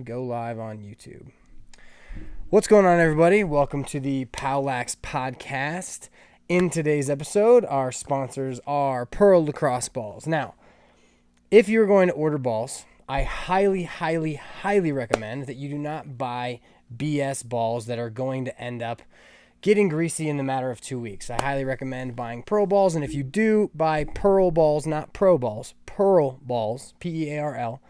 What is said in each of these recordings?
and go live on YouTube. What's going on, everybody? Welcome to the POWLAX podcast. In today's episode, our sponsors are Pearl Lacrosse Balls. Now, if you're going to order balls, I highly recommend that you do not buy BS balls that are going to end up getting greasy in the matter of 2 weeks. I highly recommend buying Pearl balls, and if you do buy Pearl balls, not Pro balls, Pearl balls, P-E-A-R-L,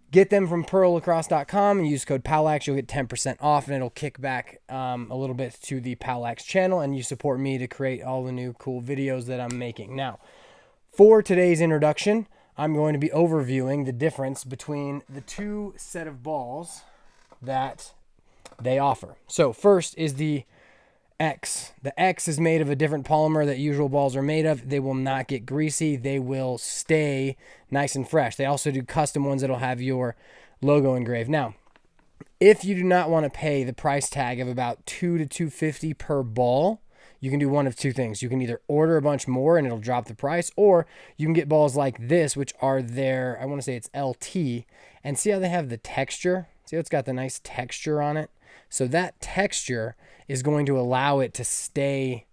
get them from pearllacrosse.com and use code POWLAX. You'll get 10% off, and it'll kick back a little bit to the POWLAX channel, and you support me to create all the new cool videos that I'm making. Now, for today's introduction, I'm going to be overviewing the difference between the two set of balls that they offer. So first is the X. The X is made of a different polymer that usual balls are made of. They will not get greasy. They will stay nice and fresh. They also do custom ones that'll have your logo engraved. Now, if you do not want to pay the price tag of about $2 to $2.50 per ball, you can do one of two things. You can either order a bunch more and it'll drop the price, or you can get balls like this, which are their, I want to say it's LT, and see how they have the texture? See how it's got the nice texture on it? So that texture is going to allow it to stay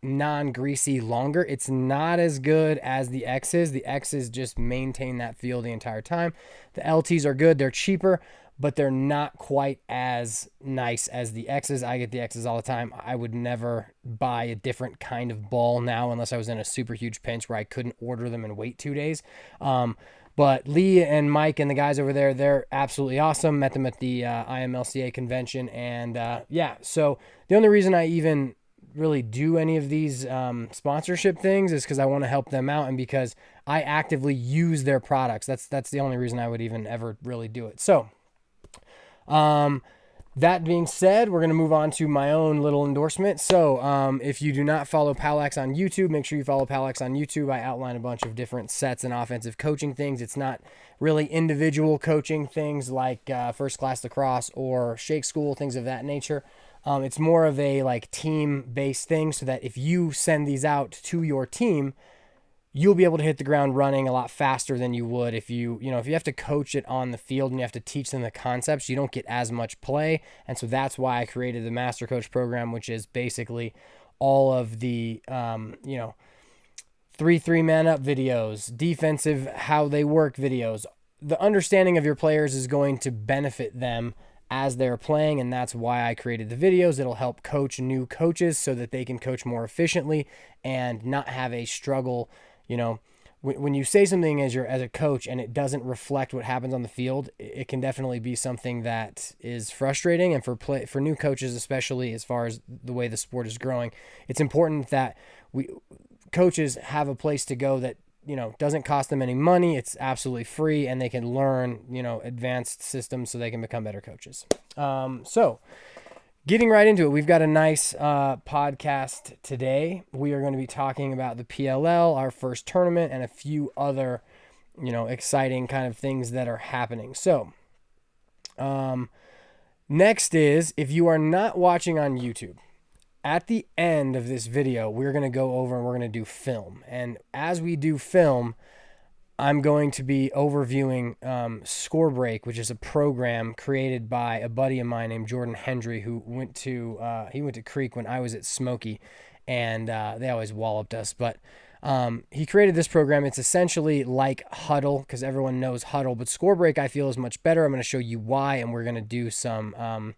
non-greasy longer. It's not as good as the X's. The X's just maintain that feel the entire time. The LTs are good. They're cheaper, but they're not quite as nice as the X's. I get the X's all the time. I would never buy a different kind of ball now unless I was in a super huge pinch where I couldn't order them and wait 2 days. But Lee and Mike and the guys over there, they're absolutely awesome. Met them at the IMLCA convention. And yeah, so the only reason I even really do any of these sponsorship things is because I want to help them out and because I actively use their products. That's the only reason I would even ever really do it. So that being said, we're going to move on to my own little endorsement. So if you do not follow POWLAX on YouTube, make sure you follow POWLAX on YouTube. I outline a bunch of different sets and offensive coaching things. It's not really individual coaching things like first class lacrosse or shake school, things of that nature. It's more of a like team-based thing so that if you send these out to your team, you'll be able to hit the ground running a lot faster than you would if you have to coach it on the field and you have to teach them the concepts, you don't get as much play. And so that's why I created the Master Coach program, which is basically all of the, 3 man up videos, defensive, how they work videos. The understanding of your players is going to benefit them as they're playing, and that's why I created the videos. It'll help coach new coaches so that they can coach more efficiently and not have a struggle. When you say something as a coach and it doesn't reflect what happens on the field, it can definitely be something that is frustrating. And for new coaches, especially as far as the way the sport is growing, it's important that coaches have a place to go that doesn't cost them any money. It's absolutely free, and they can learn advanced systems so they can become better coaches. So getting right into it, we've got a nice podcast today. We are going to be talking about the PLL, our first tournament, and a few other, exciting kind of things that are happening. So, next is, if you are not watching on YouTube, at the end of this video, we're going to go over and we're going to do film. And as we do film, I'm going to be overviewing Scorebreak, which is a program created by a buddy of mine named Jordan Hendry, who went to Creek when I was at Smoky, and they always walloped us. But he created this program. It's essentially like Huddle, because everyone knows Huddle, but Scorebreak I feel is much better. I'm going to show you why, and we're going to do some.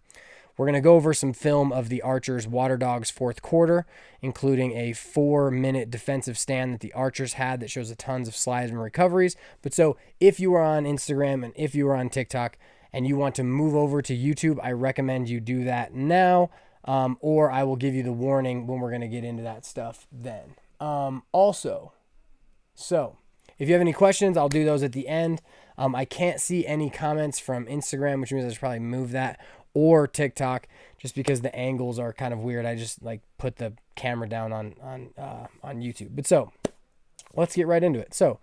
We're going to go over some film of the Archers Water Dogs fourth quarter, including a 4-minute defensive stand that the Archers had that shows a tons of slides and recoveries. But so if you are on Instagram and if you are on TikTok and you want to move over to YouTube, I recommend you do that now, or I will give you the warning when we're going to get into that stuff then. Also, so if you have any questions, I'll do those at the end. I can't see any comments from Instagram, which means I should probably move that, or TikTok, just because the angles are kind of weird. I just put the camera down on YouTube. But so let's get right into it. So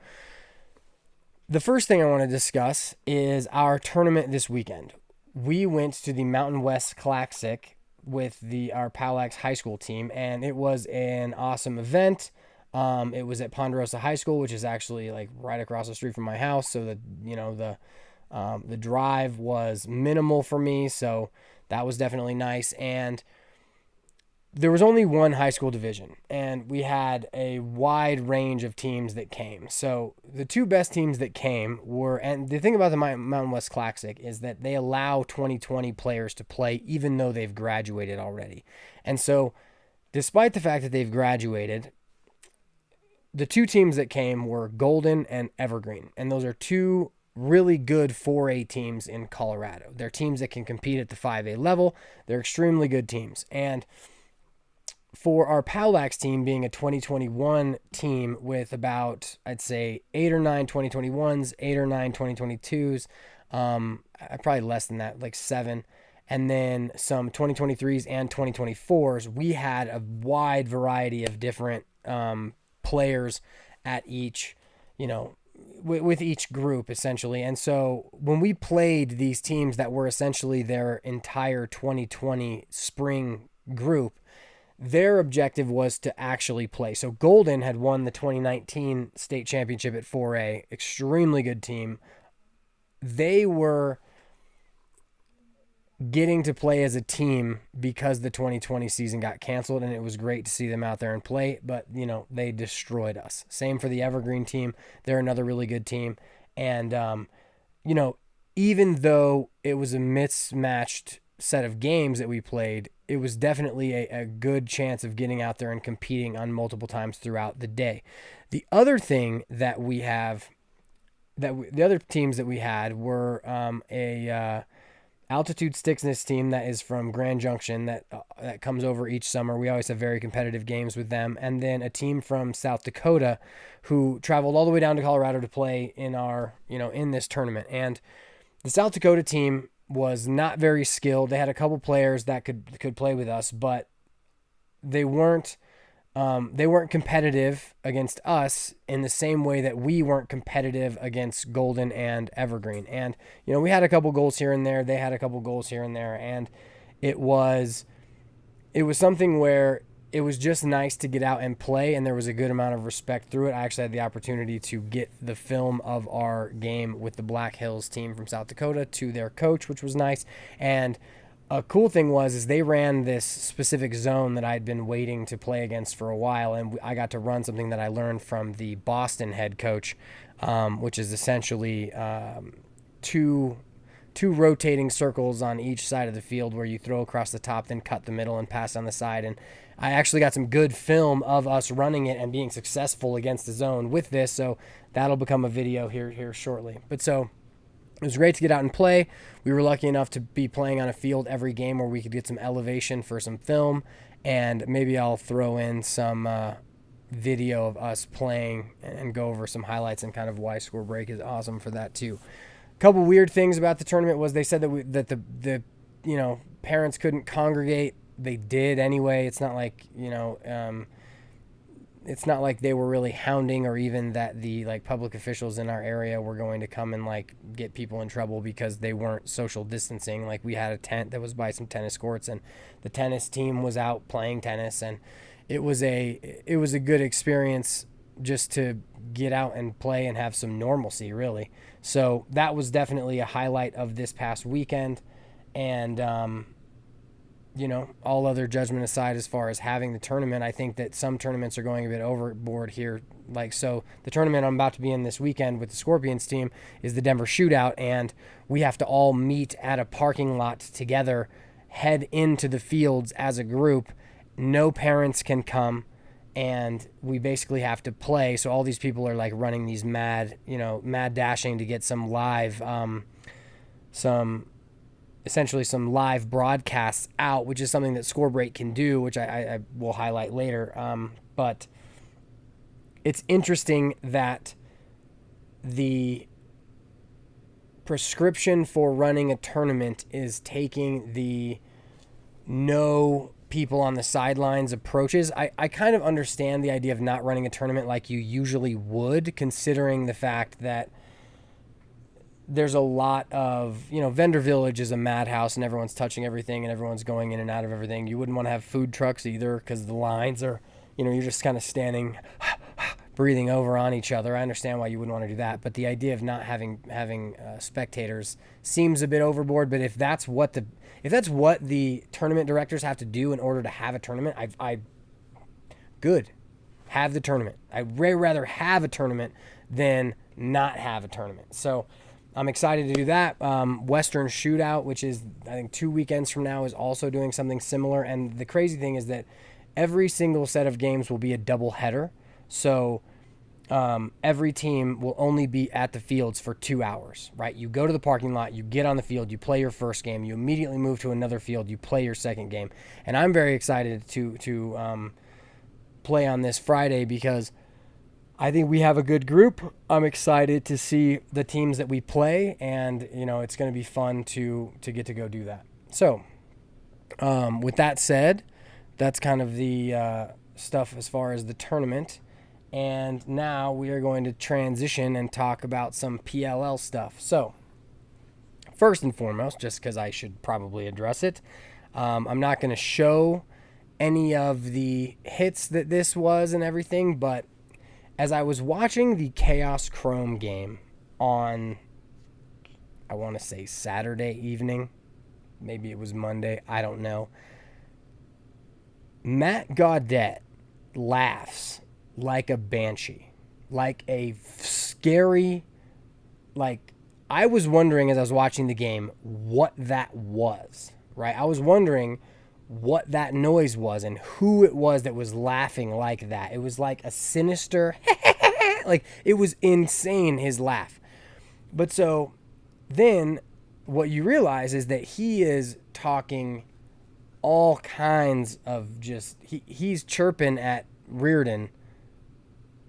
the first thing I want to discuss is our tournament this weekend. We went to the Mountain West Classic with our POWLAX high school team, and it was an awesome event. It was at Ponderosa High School, which is actually right across the street from my house. So that, The drive was minimal for me, so that was definitely nice. And there was only one high school division, and we had a wide range of teams that came. So the two best teams that came were, and the thing about the Mountain West Classic is that they allow 2020 players to play even though they've graduated already. And so despite the fact that they've graduated, the two teams that came were Golden and Evergreen, and those are two really good 4A teams in Colorado. They're teams that can compete at the 5A level. They're extremely good teams. And for our POWLAX team being a 2021 team with about, I'd say, 8 or 9 2021s, 8 or 9 2022s, probably less than that, like 7, and then some 2023s and 2024s, we had a wide variety of different players at each, with each group, essentially. And so when we played these teams that were essentially their entire 2020 spring group, their objective was to actually play. So Golden had won the 2019 state championship at 4A, extremely good team. They were getting to play as a team because the 2020 season got canceled, and it was great to see them out there and play, but they destroyed us. Same for the Evergreen team. They're another really good team. And even though it was a mismatched set of games that we played, it was definitely a good chance of getting out there and competing on multiple times throughout the day. The other thing that we have, the other teams that we had were a altitude stickness team that is from Grand Junction that comes over each summer. We always have very competitive games with them. And then a team from South Dakota who traveled all the way down to Colorado to play in our, in this tournament. And the South Dakota team was not very skilled. They had a couple players that could play with us, but they weren't competitive against us in the same way that we weren't competitive against Golden and Evergreen. And we had a couple goals here and there. They had a couple goals here and there, and it was something where it was just nice to get out and play, and there was a good amount of respect through it. I actually had the opportunity to get the film of our game with the Black Hills team from South Dakota to their coach, which was nice. And a cool thing is they ran this specific zone that I'd been waiting to play against for a while, and I got to run something that I learned from the Boston head coach, which is essentially two rotating circles on each side of the field where you throw across the top, then cut the middle and pass on the side. And I actually got some good film of us running it and being successful against the zone with this, so that'll become a video here shortly. But so it was great to get out and play. We were lucky enough to be playing on a field every game where we could get some elevation for some film, and maybe I'll throw in some video of us playing and go over some highlights and kind of why Scorebreak is awesome for that too. A couple weird things about the tournament was they said that the parents couldn't congregate. They did anyway. It's not like it's not like they were really hounding, or even that the public officials in our area were going to come and get people in trouble because they weren't social distancing. We had a tent that was by some tennis courts, and the tennis team was out playing tennis, and it was a good experience just to get out and play and have some normalcy, really. So that was definitely a highlight of this past weekend. And all other judgment aside, as far as having the tournament, I think that some tournaments are going a bit overboard here. So the tournament I'm about to be in this weekend with the Scorpions team is the Denver Shootout, and we have to all meet at a parking lot together, head into the fields as a group. No parents can come, and we basically have to play. So all these people are running these mad dashing to get some live, essentially some live broadcasts out, which is something that Scorebreak can do, which I will highlight later. But it's interesting that the prescription for running a tournament is taking the no people on the sidelines approaches. I kind of understand the idea of not running a tournament like you usually would, considering the fact that there's a lot of, Vendor Village is a madhouse and everyone's touching everything and everyone's going in and out of everything. You wouldn't want to have food trucks either because the lines are, you're just kind of standing breathing over on each other. I understand why you wouldn't want to do that, but the idea of not having spectators seems a bit overboard. But if that's what the tournament directors have to do in order to have a tournament, I good, have the tournament. I'd way rather have a tournament than not have a tournament. So I'm excited to do that. Western Shootout, which is I think 2 weekends from now, is also doing something similar. And the crazy thing is that every single set of games will be a double header. So every team will only be at the fields for 2 hours, right? You go to the parking lot, you get on the field, you play your first game, you immediately move to another field, you play your second game. And I'm very excited to play on this Friday because I think we have a good group. I'm excited to see the teams that we play, and it's going to be fun to get to go do that. So with that said, that's kind of the stuff as far as the tournament. And now we are going to transition and talk about some PLL stuff. So first and foremost, just because I should probably address it, I'm not going to show any of the hits that this was and everything, but as I was watching the Chaos Chrome game on, I want to say Saturday evening, maybe it was Monday, I don't know, Matt Gaudette laughs like a banshee, like a scary, I was wondering as I was watching the game what that was, right? I was wondering what that noise was and who it was that was laughing like that. It was like a sinister, it was insane, his laugh. But so then what you realize is that he is talking all kinds of he's chirping at Reardon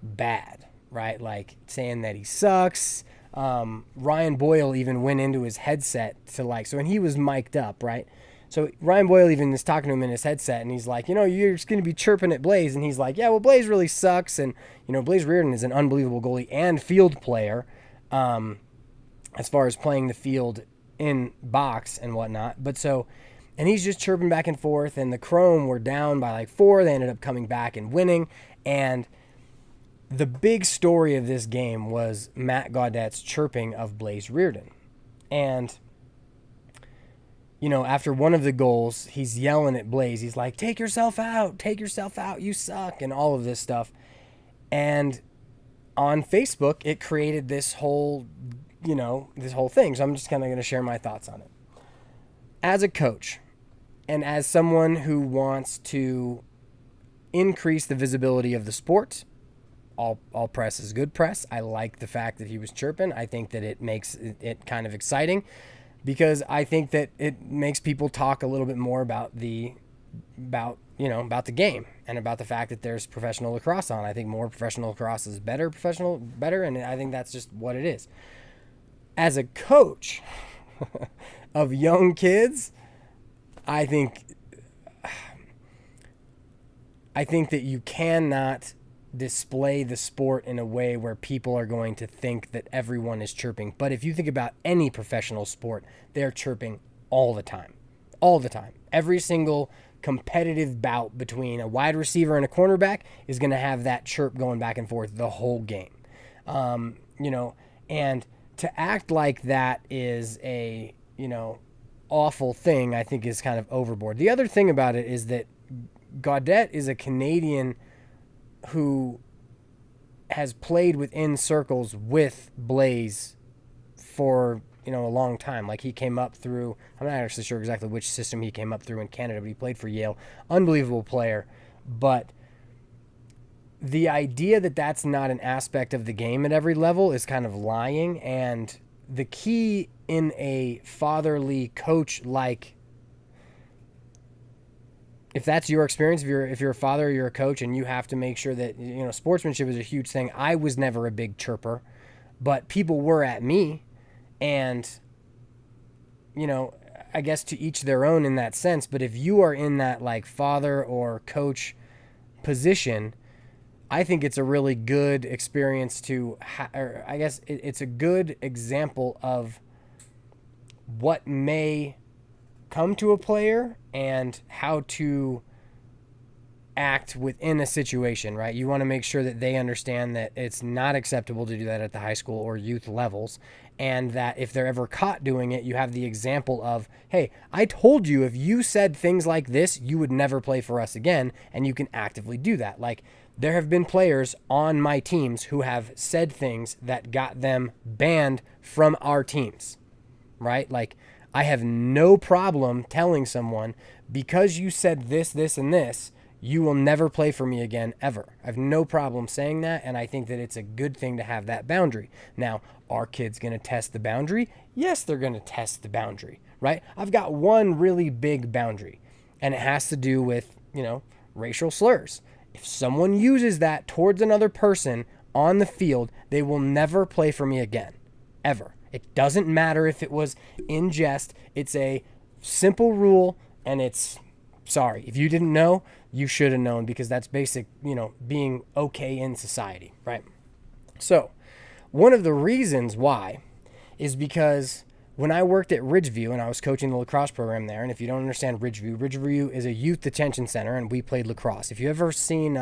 bad, right? Like saying that he sucks. Ryan Boyle even went into his headset so and he was mic'd up, right? So Ryan Boyle even is talking to him in his headset, and he's like, you're just going to be chirping at Blaze. And he's like, yeah, well, Blaze really sucks. And, Blaze Reardon is an unbelievable goalie and field player as far as playing the field in box and whatnot. And he's just chirping back and forth, and the Chrome were down by 4. They ended up coming back and winning. And the big story of this game was Matt Gaudette's chirping of Blaze Reardon. And after one of the goals, he's yelling at Blaze. He's like, take yourself out, you suck, and all of this stuff. And on Facebook, it created this whole thing. So I'm just kind of going to share my thoughts on it. As a coach, and as someone who wants to increase the visibility of the sport, all press is good press. I like the fact that he was chirping. I think that it makes it kind of exciting, because I think that it makes people talk a little bit more about the game and about the fact that there's professional lacrosse on. I think more professional lacrosse is better, and I think that's just what it is. As a coach of young kids, I think that you cannot display the sport in a way where people are going to think that everyone is chirping. But if you think about any professional sport, they're chirping all the time. Every single competitive bout between a wide receiver and a cornerback is going to have that chirp going back and forth the whole game. And to act like that is a, awful thing, I think is kind of overboard. The other thing about it is that Gaudette is a Canadian who has played within circles with Blaze for, a long time. Like, he came up through, I'm not actually sure exactly which system he came up through in Canada, but he played for Yale. Unbelievable player. But the idea that that's not an aspect of the game at every level is kind of lying. And the key in a fatherly coach, if that's your experience, if you're a father or you're a coach and you have to make sure that, sportsmanship is a huge thing. I was never a big chirper, but people were at me, and, I guess to each their own in that sense. But if you are in that father or coach position, I think it's a really good experience it's a good example of what may come to a player and how to act within a situation, right? You want to make sure that they understand that it's not acceptable to do that at the high school or youth levels, and that if they're ever caught doing it, you have the example of, hey, I told you if you said things like this, you would never play for us again, and you can actively do that. Like, there have been players on my teams who have said things that got them banned from our teams, right? Like, I have no problem telling someone, because you said this, this, and this, you will never play for me again, ever. I have no problem saying that, and I think that it's a good thing to have that boundary. Now, are kids going to test the boundary? Yes, they're going to test the boundary, right? I've got one really big boundary, and it has to do with, racial slurs. If someone uses that towards another person on the field, they will never play for me again, ever. It doesn't matter if it was in jest. It's a simple rule, and it's, sorry, if you didn't know, you should have known, because that's basic, being okay in society, right? So one of the reasons why is because when I worked at Ridgeview and I was coaching the lacrosse program there, and if you don't understand Ridgeview is a youth detention center, and we played lacrosse. If you ever seen,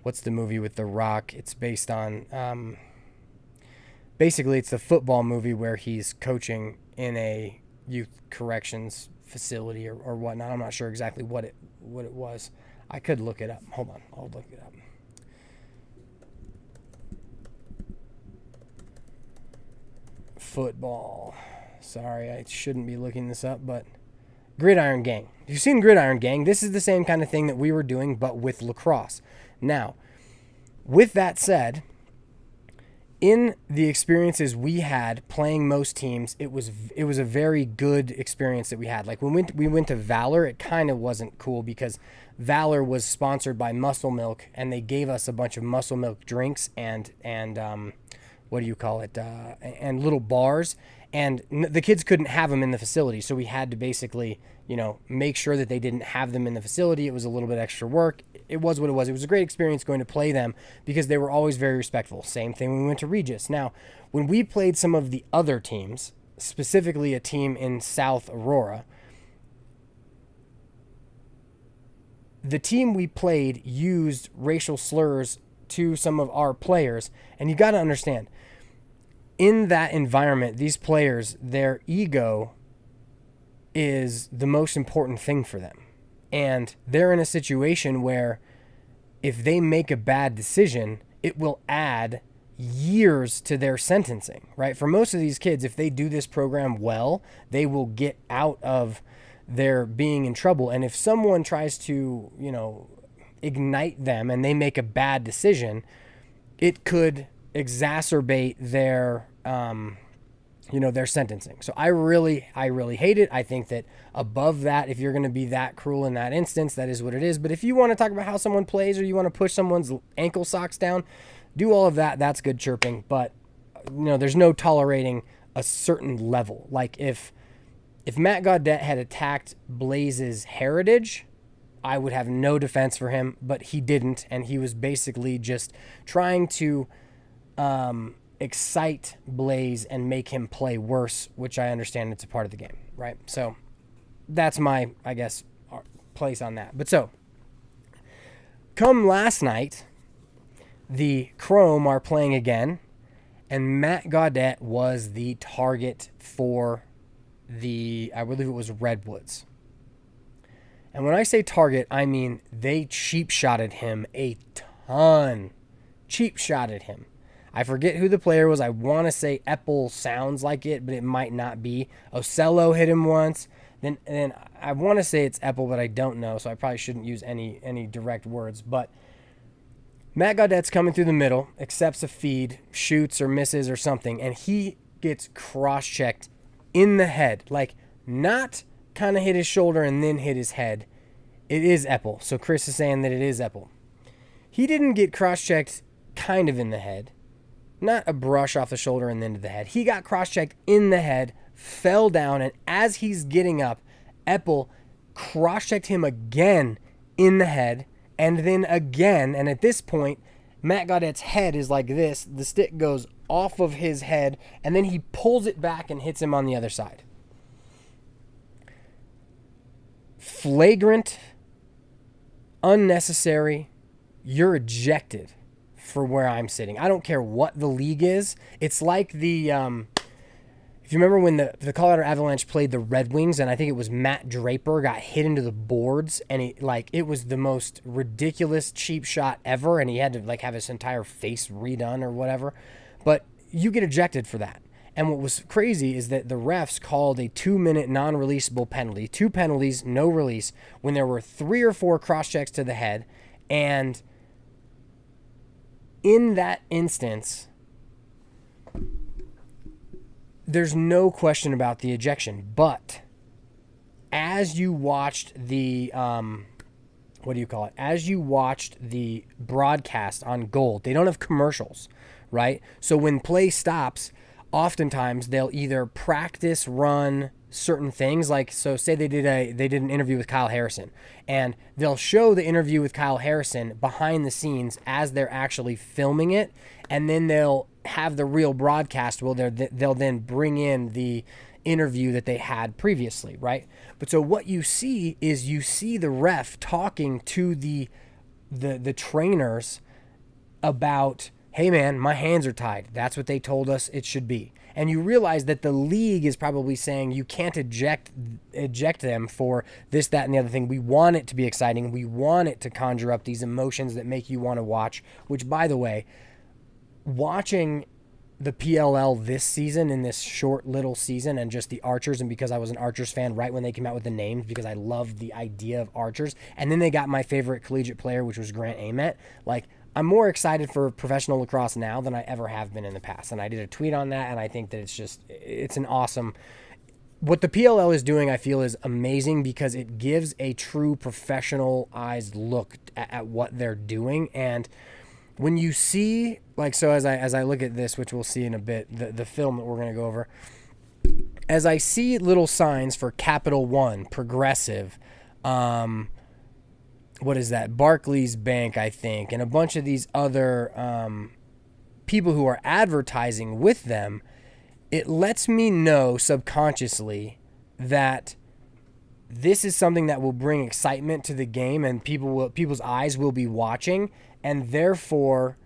what's the movie with The Rock? It's based on, basically it's the football movie where he's coaching in a youth corrections facility or whatnot. I'm not sure exactly what it was. I could look it up. Hold on, I'll look it up. Football. Sorry, I shouldn't be looking this up, but Gridiron Gang. If you've seen Gridiron Gang, this is the same kind of thing that we were doing, but with lacrosse. Now, with that said, in the experiences we had playing most teams, it was a very good experience that we had. Like, when we went to Valor, it kind of wasn't cool because Valor was sponsored by Muscle Milk, and they gave us a bunch of Muscle Milk drinks and what do you call it? And little bars, and the kids couldn't have them in the facility, so we had to basically, make sure that they didn't have them in the facility. It was a little bit extra work. It was what it was. It was a great experience going to play them because they were always very respectful. Same thing when we went to Regis. Now, when we played some of the other teams, specifically a team in South Aurora, the team we played used racial slurs to some of our players, and you got to understand, in that environment, these players, their ego is the most important thing for them. And they're in a situation where if they make a bad decision, it will add years to their sentencing, right? For most of these kids, if they do this program well, they will get out of their being in trouble. And if someone tries to, ignite them and they make a bad decision, it could exacerbate their their sentencing. So I really hate it. I think that above that, if you're going to be that cruel in that instance, that is what it is. But if you want to talk about how someone plays, or you want to push someone's ankle socks down, do all of that. That's good chirping. But there's no tolerating a certain level. Like if Matt Gaudette had attacked Blaze's heritage, I would have no defense for him, but he didn't, and he was basically just trying to excite Blaze and make him play worse, which I understand it's a part of the game, right? So that's my, place on that. But so, come last night, the Chrome are playing again, and Matt Gaudette was the target for I believe it was Redwoods. And when I say target, I mean they cheap-shotted him a ton. Cheap-shotted him. I forget who the player was. I want to say Eppel sounds like it, but it might not be. Ocello hit him once. Then I want to say it's Eppel, but I don't know, so I probably shouldn't use any direct words. But Matt Gaudette's coming through the middle, accepts a feed, shoots or misses or something, and he gets cross-checked in the head. Like, not kind of hit his shoulder and then hit his head. It is Eppel. So Chris is saying that it is Eppel. He didn't get cross-checked kind of in the head. Not a brush off the shoulder and then to the head. He got cross-checked in the head, fell down, and as he's getting up, Eppel cross-checked him again in the head, and then again. And at this point, Matt Gaudette's head is like this. The stick goes off of his head, and then he pulls it back and hits him on the other side. Flagrant Unnecessary. You're ejected for where I'm sitting. I don't care what the league is. It's like if you remember when the Colorado Avalanche played the Red Wings, and I think it was Matt Draper got hit into the boards, and it was the most ridiculous cheap shot ever, and he had to like have his entire face redone or whatever. But you get ejected for that. And what was crazy is that the refs called a 2-minute non-releasable penalty, 2 penalties, no release, when there were 3 or 4 cross checks to the head, and in that instance, there's no question about the ejection. But as you watched the as you watched the broadcast on Gold, they don't have commercials, right? So when play stops, oftentimes they'll either practice run certain things, like, so say they did an interview with Kyle Harrison, and they'll show the interview with Kyle Harrison behind the scenes as they're actually filming it, and then they'll have the real broadcast where they'll then bring in the interview that they had previously, right? But so what you see is the ref talking to the trainers about, hey man, my hands are tied. That's what they told us it should be. And you realize that the league is probably saying you can't eject them for this, that, and the other thing. We want it to be exciting. We want it to conjure up these emotions that make you want to watch, which, by the way, watching the PLL this season, in this short little season, and just the Archers, and because I was an Archers fan right when they came out with the names, because I loved the idea of Archers, and then they got my favorite collegiate player, which was Grant Ament. Like, I'm more excited for professional lacrosse now than I ever have been in the past, and I did a tweet on that, and I think that it's an awesome... What the PLL is doing, I feel, is amazing, because it gives a true professionalized look at what they're doing. And when you see, like, so as I look at this, which we'll see in a bit, the film that we're going to go over, as I see little signs for Capital One, Progressive, what is that, Barclays Bank, I think, and a bunch of these other people who are advertising with them, it lets me know subconsciously that this is something that will bring excitement to the game, and people's eyes will be watching, and therefore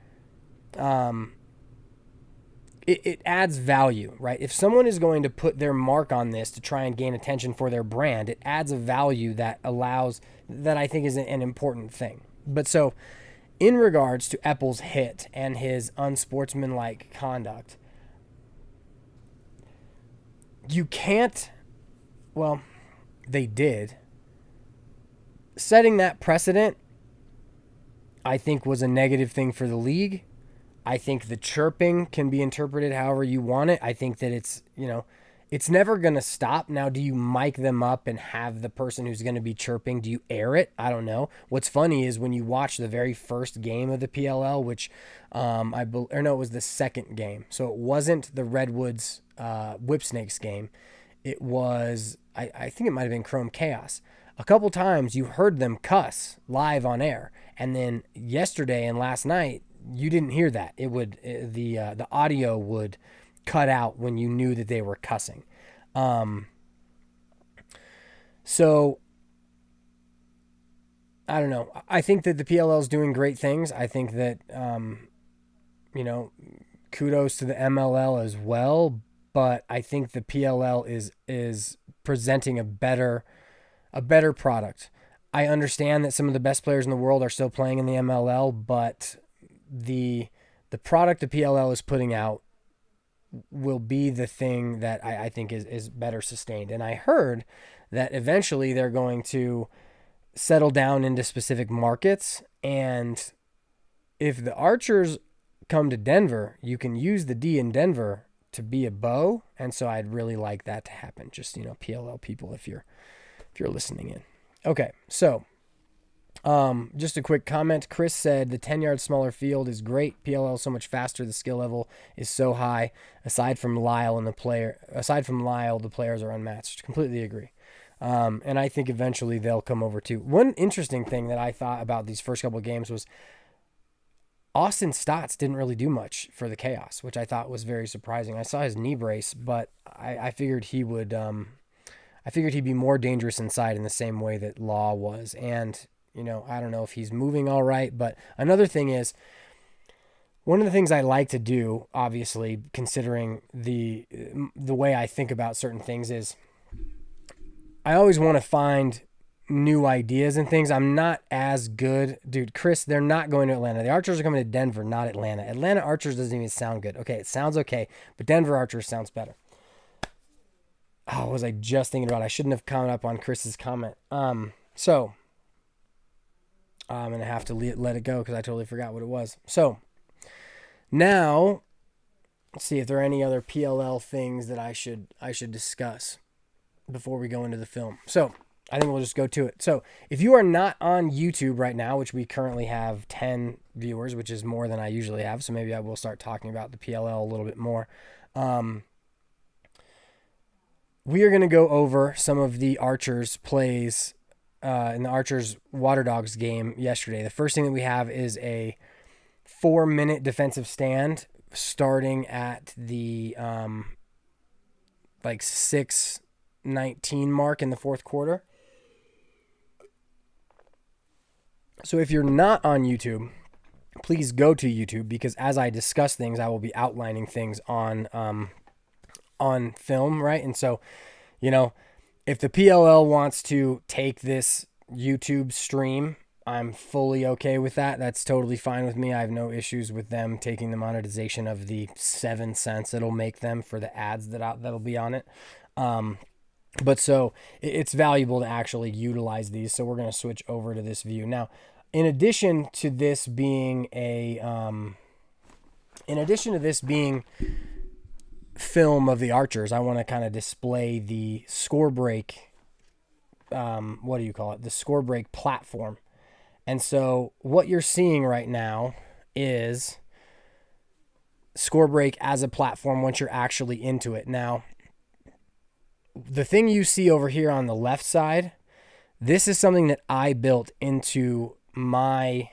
it adds value, right? If someone is going to put their mark on this to try and gain attention for their brand, it adds a value that I think is an important thing. But so, in regards to Epple's hit and his unsportsmanlike conduct, you can't, well, they did. Setting that precedent, I think, was a negative thing for the league. I think the chirping can be interpreted however you want it. I think that it's never going to stop. Now, do you mic them up and have the person who's going to be chirping, do you air it? I don't know. What's funny is when you watch the very first game of the PLL, which it was the second game. So it wasn't the Redwoods Whipsnakes game. It was, I think it might have been Chrome Chaos. A couple times you heard them cuss live on air. And then yesterday and last night, you didn't hear that. The audio would cut out when you knew that they were cussing. So I don't know. I think that the PLL is doing great things. I think that kudos to the MLL as well. But I think the PLL is presenting a better product. I understand that some of the best players in the world are still playing in the MLL, but the product the PLL is putting out will be the thing that I think is better sustained. And I heard that eventually they're going to settle down into specific markets. And if the Archers come to Denver, you can use the D in Denver to be a bow. And so I'd really like that to happen. Just, PLL people, if you're listening in. Okay, so just a quick comment. Chris said the 10-yard smaller field is great. PLL is so much faster. The skill level is so high. Aside from Lyle, the players are unmatched. Completely agree. And I think eventually they'll come over too. One interesting thing that I thought about these first couple of games was Austin Stotts didn't really do much for the Chaos, which I thought was very surprising. I saw his knee brace, but I figured he would. I figured he'd be more dangerous inside in the same way that Law was. And I don't know if he's moving all right. But another thing is, one of the things I like to do, obviously, considering the way I think about certain things, is I always want to find new ideas and things. I'm not as good. Dude, Chris, they're not going to Atlanta. The Archers are coming to Denver, not Atlanta. Atlanta Archers doesn't even sound good. Okay, it sounds okay, but Denver Archers sounds better. Oh, what was I just thinking about? I shouldn't have commented up on Chris's comment. So I'm going to have to let it go because I totally forgot what it was. So now, let's see if there are any other PLL things that I should discuss before we go into the film. So I think we'll just go to it. So if you are not on YouTube right now, which we currently have 10 viewers, which is more than I usually have, so maybe I will start talking about the PLL a little bit more. We are going to go over some of the Archers plays in the Archers Water Dogs game yesterday. The first thing that we have is a 4-minute defensive stand starting at the 6:19 mark in the fourth quarter. So if you're not on YouTube, please go to YouTube, because as I discuss things, I will be outlining things on film, right? And so, if the PLL wants to take this YouTube stream, I'm fully okay with that. That's totally fine with me. I have no issues with them taking the monetization of the 7 cents it'll make them for the ads that'll be on it. But so it's valuable to actually utilize these. So we're going to switch over to this view. Now, in addition to this being film of the Archers, I want to kind of display the Scorebreak, the Scorebreak platform. And so what you're seeing right now is Scorebreak as a platform once you're actually into it. Now, the thing you see over here on the left side, this is something that I built into my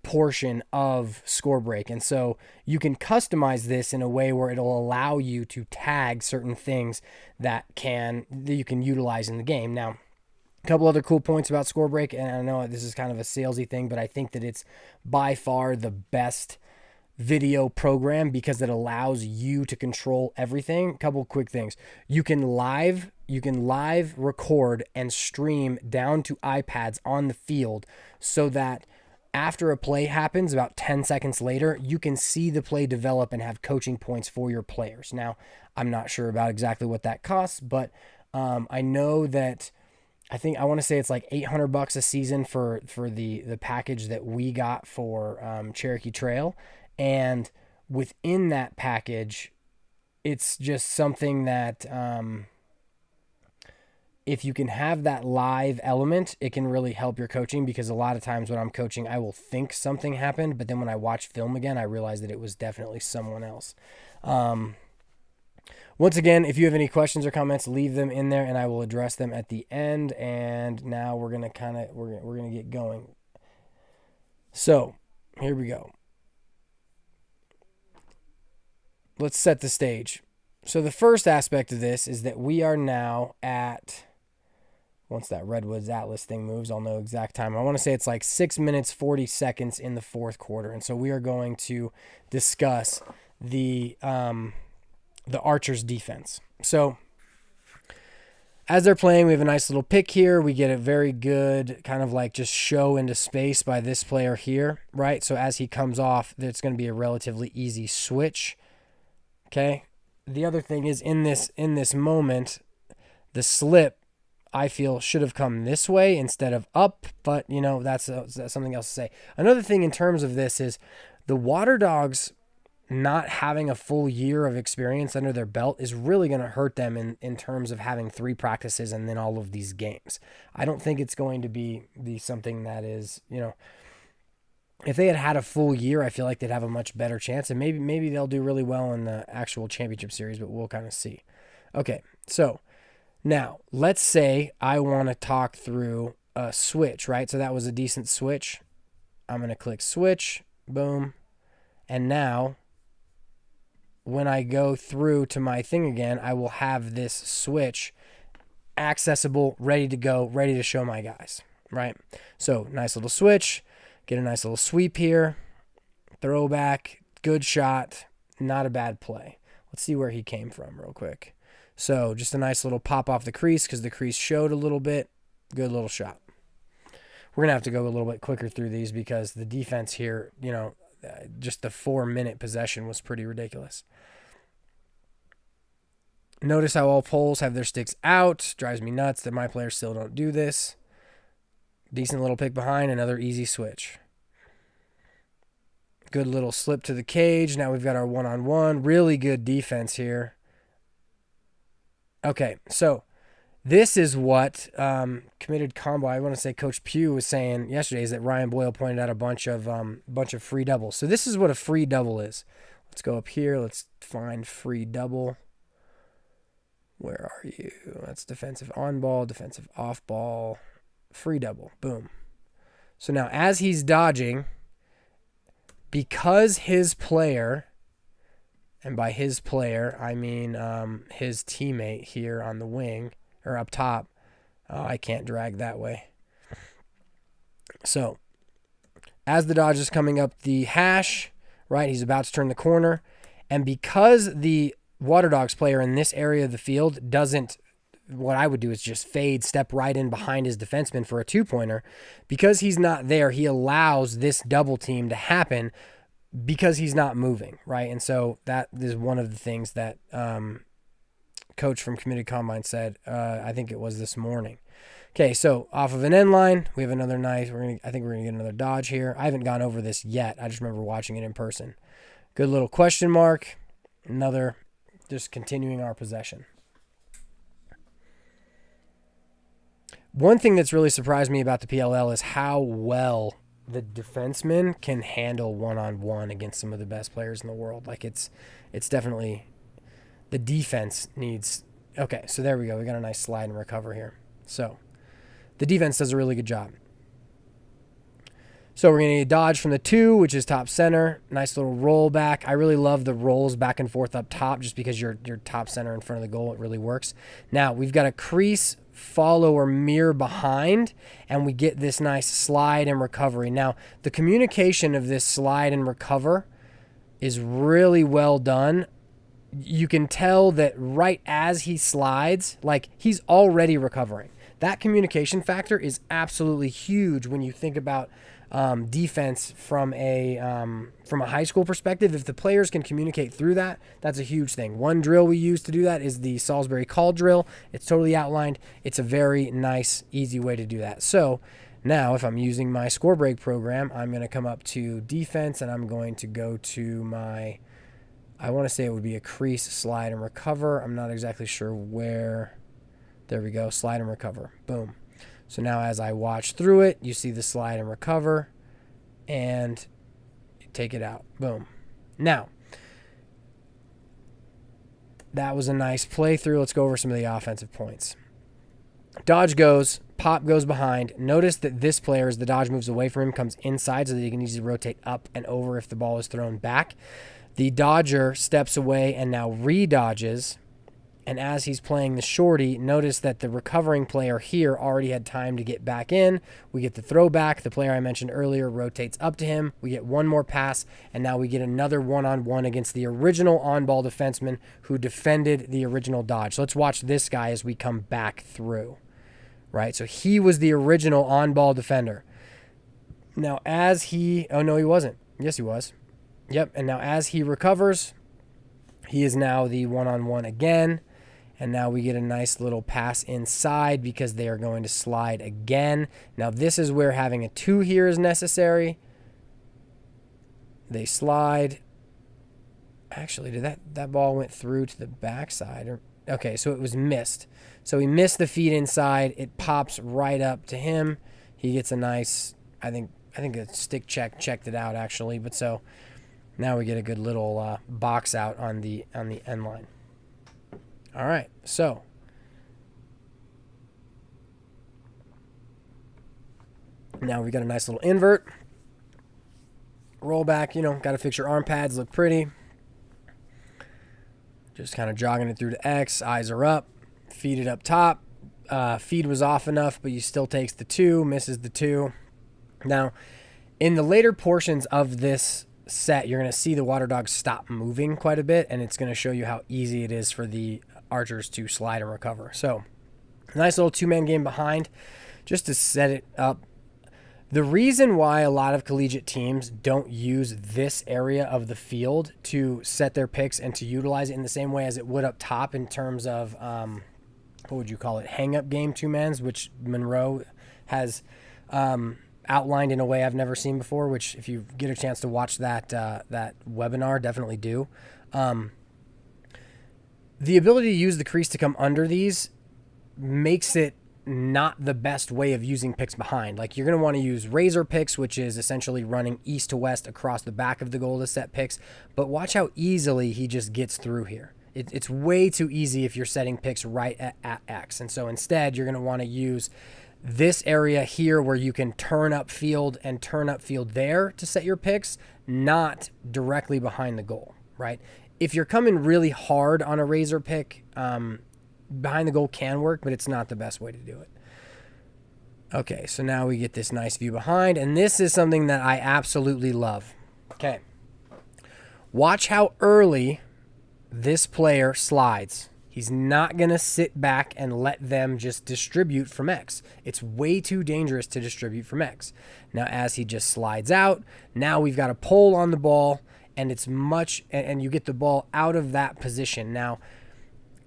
portion of Scorebreak. And so you can customize this in a way where it'll allow you to tag certain things that you can utilize in the game. Now, a couple other cool points about Scorebreak, and I know this is kind of a salesy thing, but I think that it's by far the best video program because it allows you to control everything. A couple quick things. You can live record and stream down to iPads on the field so that after a play happens, about 10 seconds later, you can see the play develop and have coaching points for your players. Now, I'm not sure about exactly what that costs, but I know that I want to say it's like $800 a season for the package that we got for Cherokee Trail. And within that package, it's just something that if you can have that live element, it can really help your coaching, because a lot of times when I'm coaching, I will think something happened, but then when I watch film again, I realize that it was definitely someone else. Once again, if you have any questions or comments, leave them in there and I will address them at the end. And now we're going to we're going to get going. So here we go. Let's set the stage. So the first aspect of this is that we are now at, once that Redwoods Atlas thing moves, I'll know exact time. I want to say it's like 6 minutes, 40 seconds in the fourth quarter. And so we are going to discuss the Archers defense. So as they're playing, we have a nice little pick here. We get a very good kind of like just show into space by this player here, right? So as he comes off, it's going to be a relatively easy switch. Okay. The other thing is in this moment, the slip, I feel, should have come this way instead of up, but that's something else to say. Another thing in terms of this is the Water Dogs not having a full year of experience under their belt is really going to hurt them in terms of having 3 practices and then all of these games. I don't think it's going to be something that is, if they had a full year, I feel like they'd have a much better chance, and maybe they'll do really well in the actual championship series, but we'll kind of see. Okay, so now let's say I want to talk through a switch, right? So that was a decent switch. I'm going to click switch, boom, and now when I go through to my thing again, I will have this switch accessible, ready to go, ready to show my guys. right? So nice little switch, get a nice little sweep here, throwback, good shot, not a bad play. Let's see where he came from real quick. So just a nice little pop off the crease because the crease showed a little bit. Good little shot. We're going to have to go a little bit quicker through these because the defense here, just the 4-minute possession was pretty ridiculous. Notice how all poles have their sticks out. Drives me nuts that my players still don't do this. Decent little pick behind, another easy switch. Good little slip to the cage. Now we've got our one-on-one. Really good defense here. Okay, so this is what Committed Combo, I want to say Coach Pugh was saying yesterday, is that Ryan Boyle pointed out a bunch of free doubles. So this is what a free double is. Let's go up here. Let's find free double. Where are you? That's defensive on ball, defensive off ball, free double. Boom. So now as he's dodging, because his player, and by his player, I mean his teammate here on the wing, or up top. Oh, I can't drag that way. So as the dodge is coming up the hash, right, he's about to turn the corner. And because the Water Dogs player in this area of the field doesn't, what I would do is just fade, step right in behind his defenseman for a 2-pointer. Because he's not there, he allows this double team to happen because he's not moving, right? And so that is one of the things that Coach from Committed Combine said, I think it was this morning. Okay, so off of an end line, we have another nice, I think we're going to get another dodge here. I haven't gone over this yet. I just remember watching it in person. Good little question mark. Another, just continuing our possession. One thing that's really surprised me about the PLL is how well the defenseman can handle one-on-one against some of the best players in the world. Like it's definitely, the defense needs, okay, so there we go. We got a nice slide and recover here. So the defense does a really good job. So we're going to need a dodge from the 2, which is top center. Nice little roll back. I really love the rolls back and forth up top just because you're top center in front of the goal. It really works. Now we've got a crease, follow, or mirror behind, and we get this nice slide and recovery. Now the communication of this slide and recover is really well done. You can tell that right as he slides, like he's already recovering. That communication factor is absolutely huge when you think about defense from a high school perspective. If the players can communicate through that, that's a huge thing. One drill we use to do that is the Salisbury call drill. It's totally outlined. It's a very nice, easy way to do that. So now if I'm using my Scorebreak program, I'm going to come up to defense and I'm going to go to my, I want to say it would be a crease, slide, and recover. I'm not exactly sure where. There we go, slide and recover. Boom. So now as I watch through it, you see the slide and recover, and take it out. Boom. Now, that was a nice playthrough. Let's go over some of the offensive points. Dodge goes, pop goes behind. Notice that this player, as the dodge moves away from him, comes inside so that he can easily rotate up and over if the ball is thrown back. The dodger steps away and now re-dodges. And as he's playing the shorty, notice that the recovering player here already had time to get back in. We get the throwback. The player I mentioned earlier rotates up to him. We get one more pass, and now we get another one-on-one against the original on-ball defenseman who defended the original dodge. So let's watch this guy as we come back through, right? So he was the original on-ball defender. Now as he, oh no, he wasn't. Yes, he was. Yep, and now as he recovers, he is now the one-on-one again. And now we get a nice little pass inside because they are going to slide again. Now this is where having a 2 here is necessary. They slide. Actually, did that ball went through to the backside? Okay, so it was missed. So he missed the feed inside. It pops right up to him. He gets a nice, I think a stick checked it out actually. But so now we get a good little box out on the end line. All right, so now we got a nice little invert. Roll back, got to fix your arm pads, look pretty. Just kind of jogging it through to X, eyes are up, feed it up top. feed was off enough, but he still takes the 2, misses the 2. Now, in the later portions of this set, you're going to see the water dogs stop moving quite a bit, and it's going to show you how easy it is for the archers to slide and recover. So, nice little 2-man game behind, just to set it up. The reason why a lot of collegiate teams don't use this area of the field to set their picks and to utilize it in the same way as it would up top in terms of, what would you call it, hang-up game 2-mans, which Monroe has outlined in a way I've never seen before, which if you get a chance to watch that webinar, definitely do. The ability to use the crease to come under these makes it not the best way of using picks behind. Like, you're going to want to use razor picks, which is essentially running east to west across the back of the goal to set picks. But watch how easily he just gets through here. It's way too easy if you're setting picks right at X. And so instead, you're going to want to use this area here where you can turn up field and turn up field there to set your picks, not directly behind the goal, right? If you're coming really hard on a razor pick, behind the goal can work, but it's not the best way to do it. Okay, so now we get this nice view behind, and this is something that I absolutely love. Okay. Watch how early this player slides. He's not going to sit back and let them just distribute from X. It's way too dangerous to distribute from X. Now, as he just slides out, now we've got a pull on the ball, and it's and you get the ball out of that position. Now,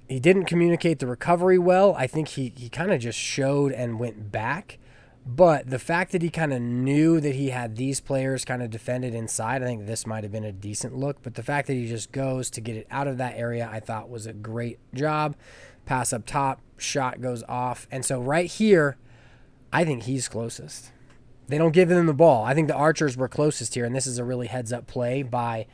he didn't communicate the recovery well. I think he kind of just showed and went back. But the fact that he kind of knew that he had these players kind of defended inside, I think this might have been a decent look. But the fact that he just goes to get it out of that area, I thought was a great job. Pass up top, shot goes off. And so right here, I think he's closest. They don't give him the ball. I think the archers were closest here, and this is a really heads-up play by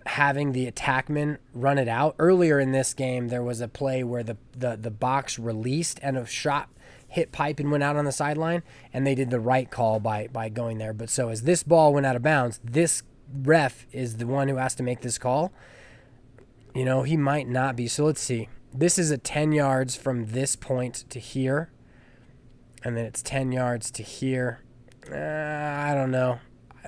having the attackman run it out. Earlier in this game, there was a play where the box released and a shot hit pipe and went out on the sideline, and they did the right call by going there. But so as this ball went out of bounds, this ref is the one who has to make this call. You know, he might not be. So let's see. This is a 10 yards from this point to here, and then it's 10 yards to here. I don't know.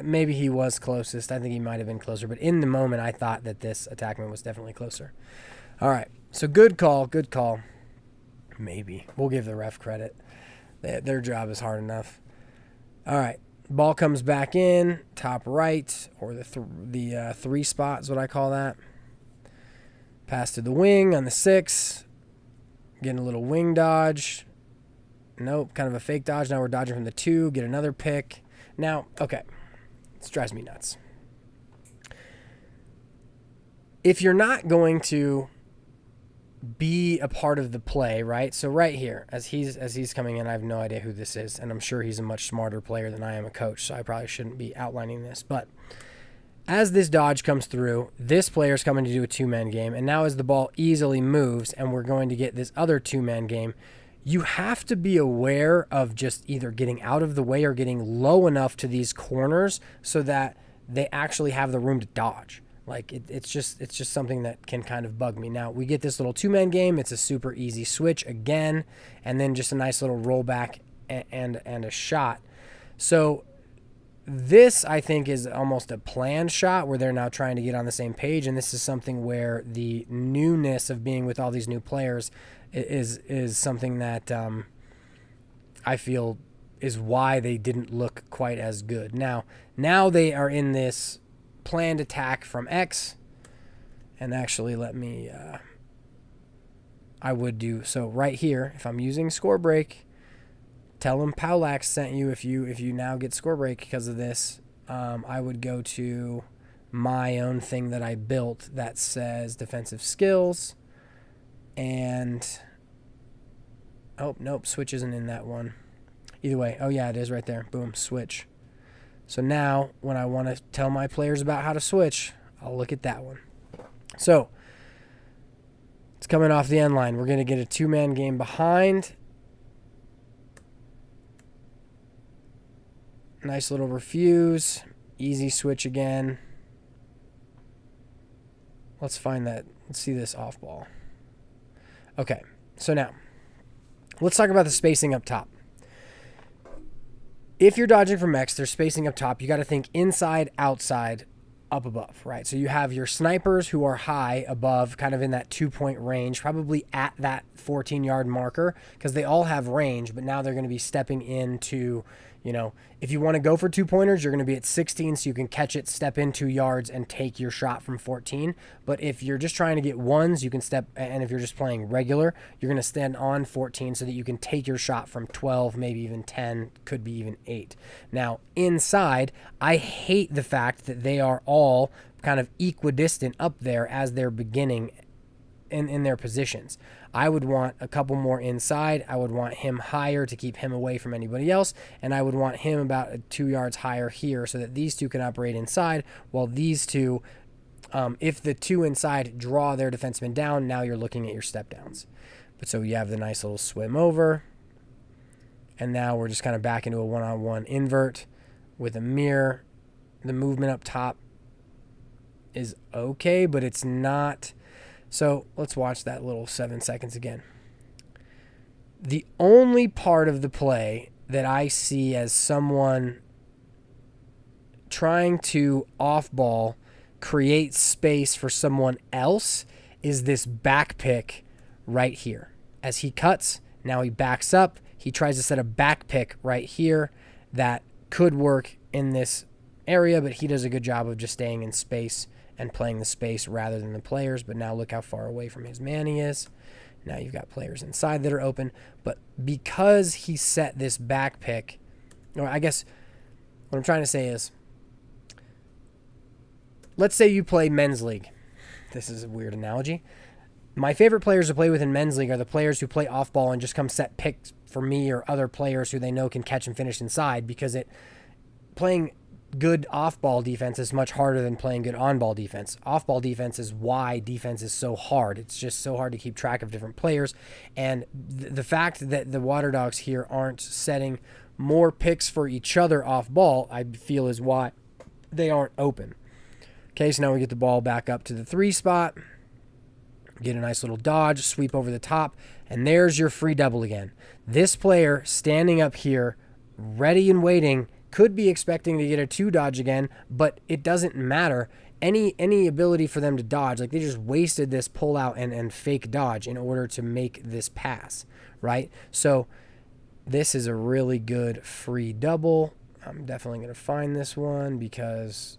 Maybe he was closest. I think he might have been closer. But in the moment, I thought that this attackman was definitely closer. All right. So good call. Good call. Maybe. We'll give the ref credit. Their job is hard enough. All right. Ball comes back in. Top right. Or the 3 spot is what I call that. Pass to the wing on the 6. Getting a little wing dodge. Nope. Kind of a fake dodge. Now we're dodging from the 2. Get another pick. Now, okay. This drives me nuts. If you're not going to be a part of the play, right? So right here, as he's coming in, I have no idea who this is, and I'm sure he's a much smarter player than I am a coach, so I probably shouldn't be outlining this. But as this dodge comes through, this player's coming to do a 2-man game, and now as the ball easily moves and we're going to get this other 2-man game, you have to be aware of just either getting out of the way or getting low enough to these corners so that they actually have the room to dodge. Like it's just something that can kind of bug me. Now we get this little 2-man game. It's a super easy switch again, and then just a nice little rollback and a shot. So this, I think, is almost a planned shot where they're now trying to get on the same page, and this is something where the newness of being with all these new players is something that I feel is why they didn't look quite as good. Now they are in this planned attack from X, and actually let me I would do so right here. If I'm using Scorebreak, tell them POWLAX sent you. If you now get Scorebreak because of this, I would go to my own thing that I built that says defensive skills. And oh nope, switch isn't in that one. Either way, oh yeah, it is right there. Boom, switch. So now when I want to tell my players about how to switch, I'll look at that one. So it's coming off the end line. We're going to get a 2-man game behind. Nice little refuse. Easy switch again. Let's find that. Let's see this off ball. Okay, so now Let's talk about the spacing up top. If you're dodging from X, there's spacing up top. You got to think inside, outside, up above, right? So you have your snipers who are high above, kind of in that 2-point range, probably at that 14-yard marker, because they all have range, but now they're going to be stepping into, if you want to go for 2-pointers, you're going to be at 16, so you can catch it, step in 2 yards, and take your shot from 14. But if you're just trying to get ones, you can step, and if you're just playing regular, you're going to stand on 14 so that you can take your shot from 12, maybe even 10, could be even 8. Now, inside, I hate the fact that they are all kind of equidistant up there as they're beginning in their positions. I would want a couple more inside. I would want him higher to keep him away from anybody else. And I would want him about 2 yards higher here so that these two can operate inside, while these two, if the two inside draw their defenseman down, now you're looking at your step downs. But so you have the nice little swim over. And now we're just kind of back into a one-on-one invert with a mirror. The movement up top is okay, but it's not. So let's watch that little 7 seconds again. The only part of the play that I see as someone trying to off-ball create space for someone else is this back pick right here. As he cuts, now he backs up. He tries to set a back pick right here that could work in this area, but he does a good job of just staying in space and playing the space rather than the players. But now look how far away from his man he is. Now you've got players inside that are open. But because he set this back pick, or I guess what I'm trying to say is, let's say you play men's league. This is a weird analogy. My favorite players to play with in men's league are the players who play off ball and just come set picks for me or other players who they know can catch and finish inside, because playing good off-ball defense is much harder than playing good on-ball defense. Off-ball defense is why defense is so hard. It's just so hard to keep track of different players. And the fact that the Water Dogs here aren't setting more picks for each other off-ball, I feel is why they aren't open. Okay, so now we get the ball back up to the 3 spot. Get a nice little dodge, sweep over the top, and there's your free double again. This player standing up here, ready and waiting, could be expecting to get a 2 dodge again, but it doesn't matter. Any ability for them to dodge, like they just wasted this pull out and fake dodge in order to make this pass, right? So this is a really good free double. I'm definitely going to find this one because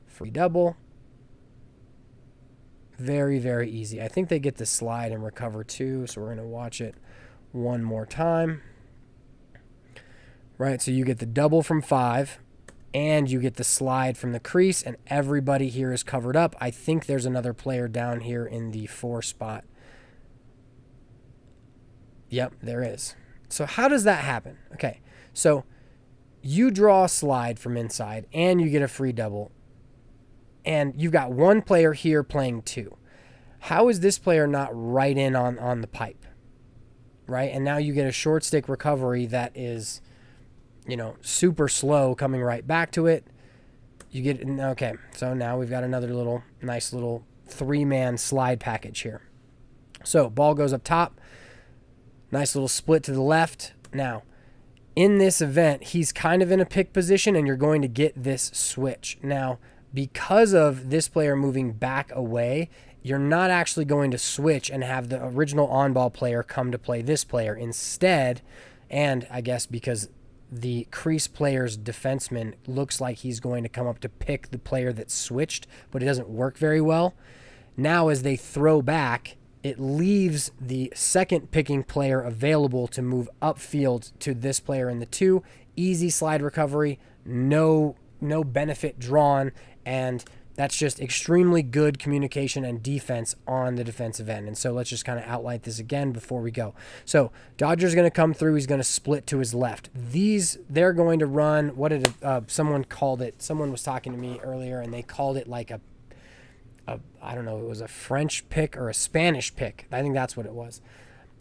free double, very, very easy. I think they get the slide and recover too, so we're going to watch it one more time. Right, so you get the double from 5, and you get the slide from the crease, and everybody here is covered up. I think there's another player down here in the 4 spot. Yep, there is. So how does that happen? Okay, so you draw a slide from inside, and you get a free double, and you've got one player here playing 2. How is this player not right in on the pipe? Right, and now you get a short stick recovery that is, super slow coming right back to it. You get, okay, so now we've got another nice little 3-man slide package here. So ball goes up top, nice little split to the left. Now, in this event, he's kind of in a pick position, and you're going to get this switch. Now, because of this player moving back away, you're not actually going to switch and have the original on-ball player come to play this player. Instead, and I guess because the crease player's defenseman looks like he's going to come up to pick the player that switched, but it doesn't work very well. Now as they throw back, it leaves the second picking player available to move upfield to this player in the 2. Easy slide recovery, no benefit drawn, and that's just extremely good communication and defense on the defensive end. And so let's just kind of outline this again before we go. So Dodger's going to come through. He's going to split to his left. They're going to run, what did someone called it? Someone was talking to me earlier, and they called it like I don't know, it was a French pick or a Spanish pick. I think that's what it was.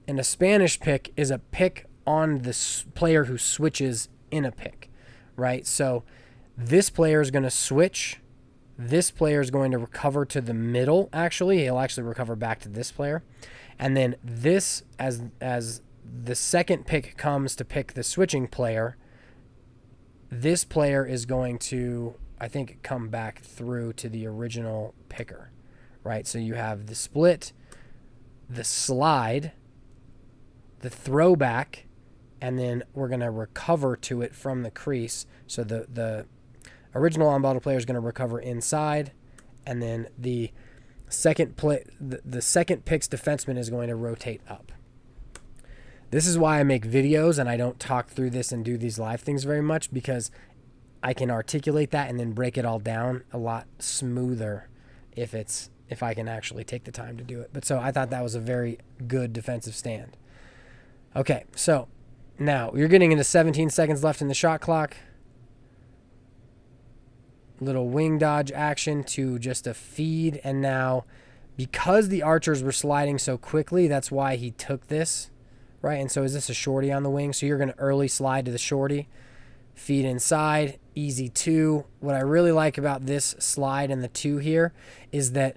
And a Spanish pick is a pick on the player who switches in a pick, right? So this player is going to switch. This player is going to recover to the middle, actually. He'll actually recover back to this player. And then this, as the second pick comes to pick the switching player, this player is going to, I think, come back through to the original picker, right? So you have the split, the slide, the throwback, and then we're going to recover to it from the crease. So the original on-bottle player is going to recover inside, and then the second pick's defenseman is going to rotate up. This is why I make videos and I don't talk through this and do these live things very much, because I can articulate that and then break it all down a lot smoother if I can actually take the time to do it. But so I thought that was a very good defensive stand. Okay, so now you're getting into 17 seconds left in the shot clock. Little wing dodge action to just a feed, and now because the archers were sliding so quickly, that's why he took this. Right, and so is this a shorty on the wing? So you're going to early slide to the shorty, feed inside, easy 2. What I really like about this slide and the 2 here is that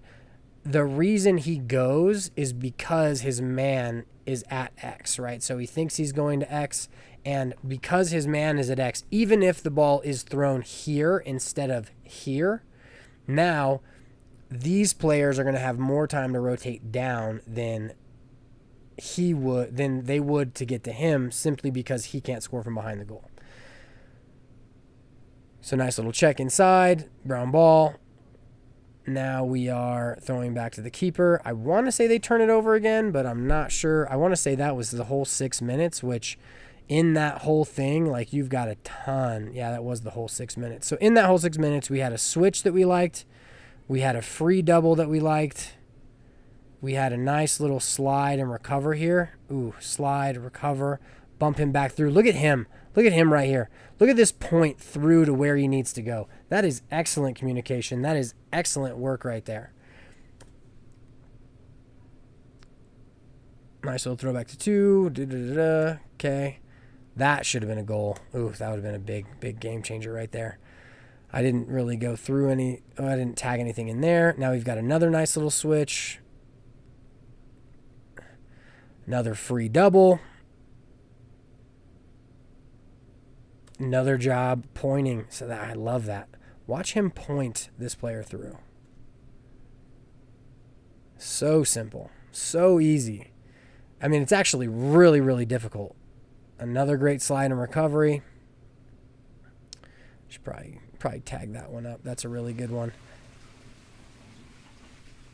the reason he goes is because his man is at X, right? So he thinks he's going to X, and because his man is at X, even if the ball is thrown here instead of here, now these players are going to have more time to rotate down than they would to get to him, simply because he can't score from behind the goal. So nice little check inside, brown ball. Now we are throwing back to the keeper. I want to say they turn it over again, but I'm not sure. I want to say that was the whole 6 minutes, which in that whole thing, like, you've got a ton. Yeah, that was the whole 6 minutes. So in that whole 6 minutes, we had a switch that we liked. We had a free double that we liked. We had a nice little slide and recover here. Ooh, slide, recover, bump him back through. Look at him. Look at him right here. Look at this point through to where he needs to go. That is excellent communication. That is excellent work right there. Nice little throwback to 2. Okay. That should have been a goal. Ooh, that would have been a big, big game changer right there. I didn't really go through I didn't tag anything in there. Now we've got another nice little switch. Another free double. Another job pointing. So that, I love that. Watch him point this player through. So simple. So easy. I mean, it's actually really, really difficult. Another great slide and recovery. Should probably tag that one up. That's a really good one.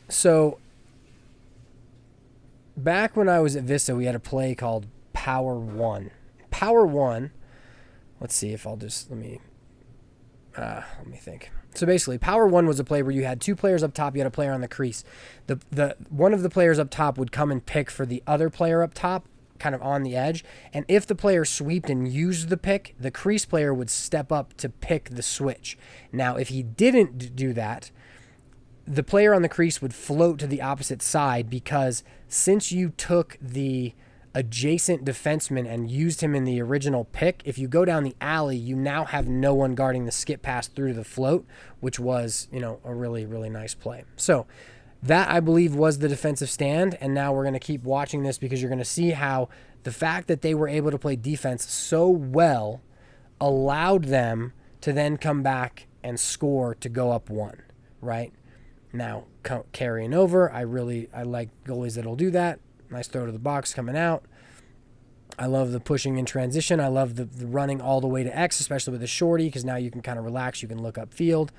So back when I was at Vista, we had a play called Power 1. Power 1, let's see if I'll just, let me think. So basically, Power 1 was a play where you had 2 players up top, you had a player on the crease. One of the players up top would come and pick for the other player up top, kind of on the edge, and if the player sweeped and used the pick, the crease player would step up to pick the switch. Now, if he didn't do that, the player on the crease would float to the opposite side, because since you took the adjacent defenseman and used him in the original pick, if you go down the alley, you now have no one guarding the skip pass through the float, which was, a really, really nice play. So that, I believe, was the defensive stand, and now we're going to keep watching this, because you're going to see how the fact that they were able to play defense so well allowed them to then come back and score to go up 1, right? Now, carrying over, I like goalies that'll do that. Nice throw to the box coming out. I love the pushing in transition. I love the running all the way to X, especially with the shorty, because now you can kind of relax. You can look up field.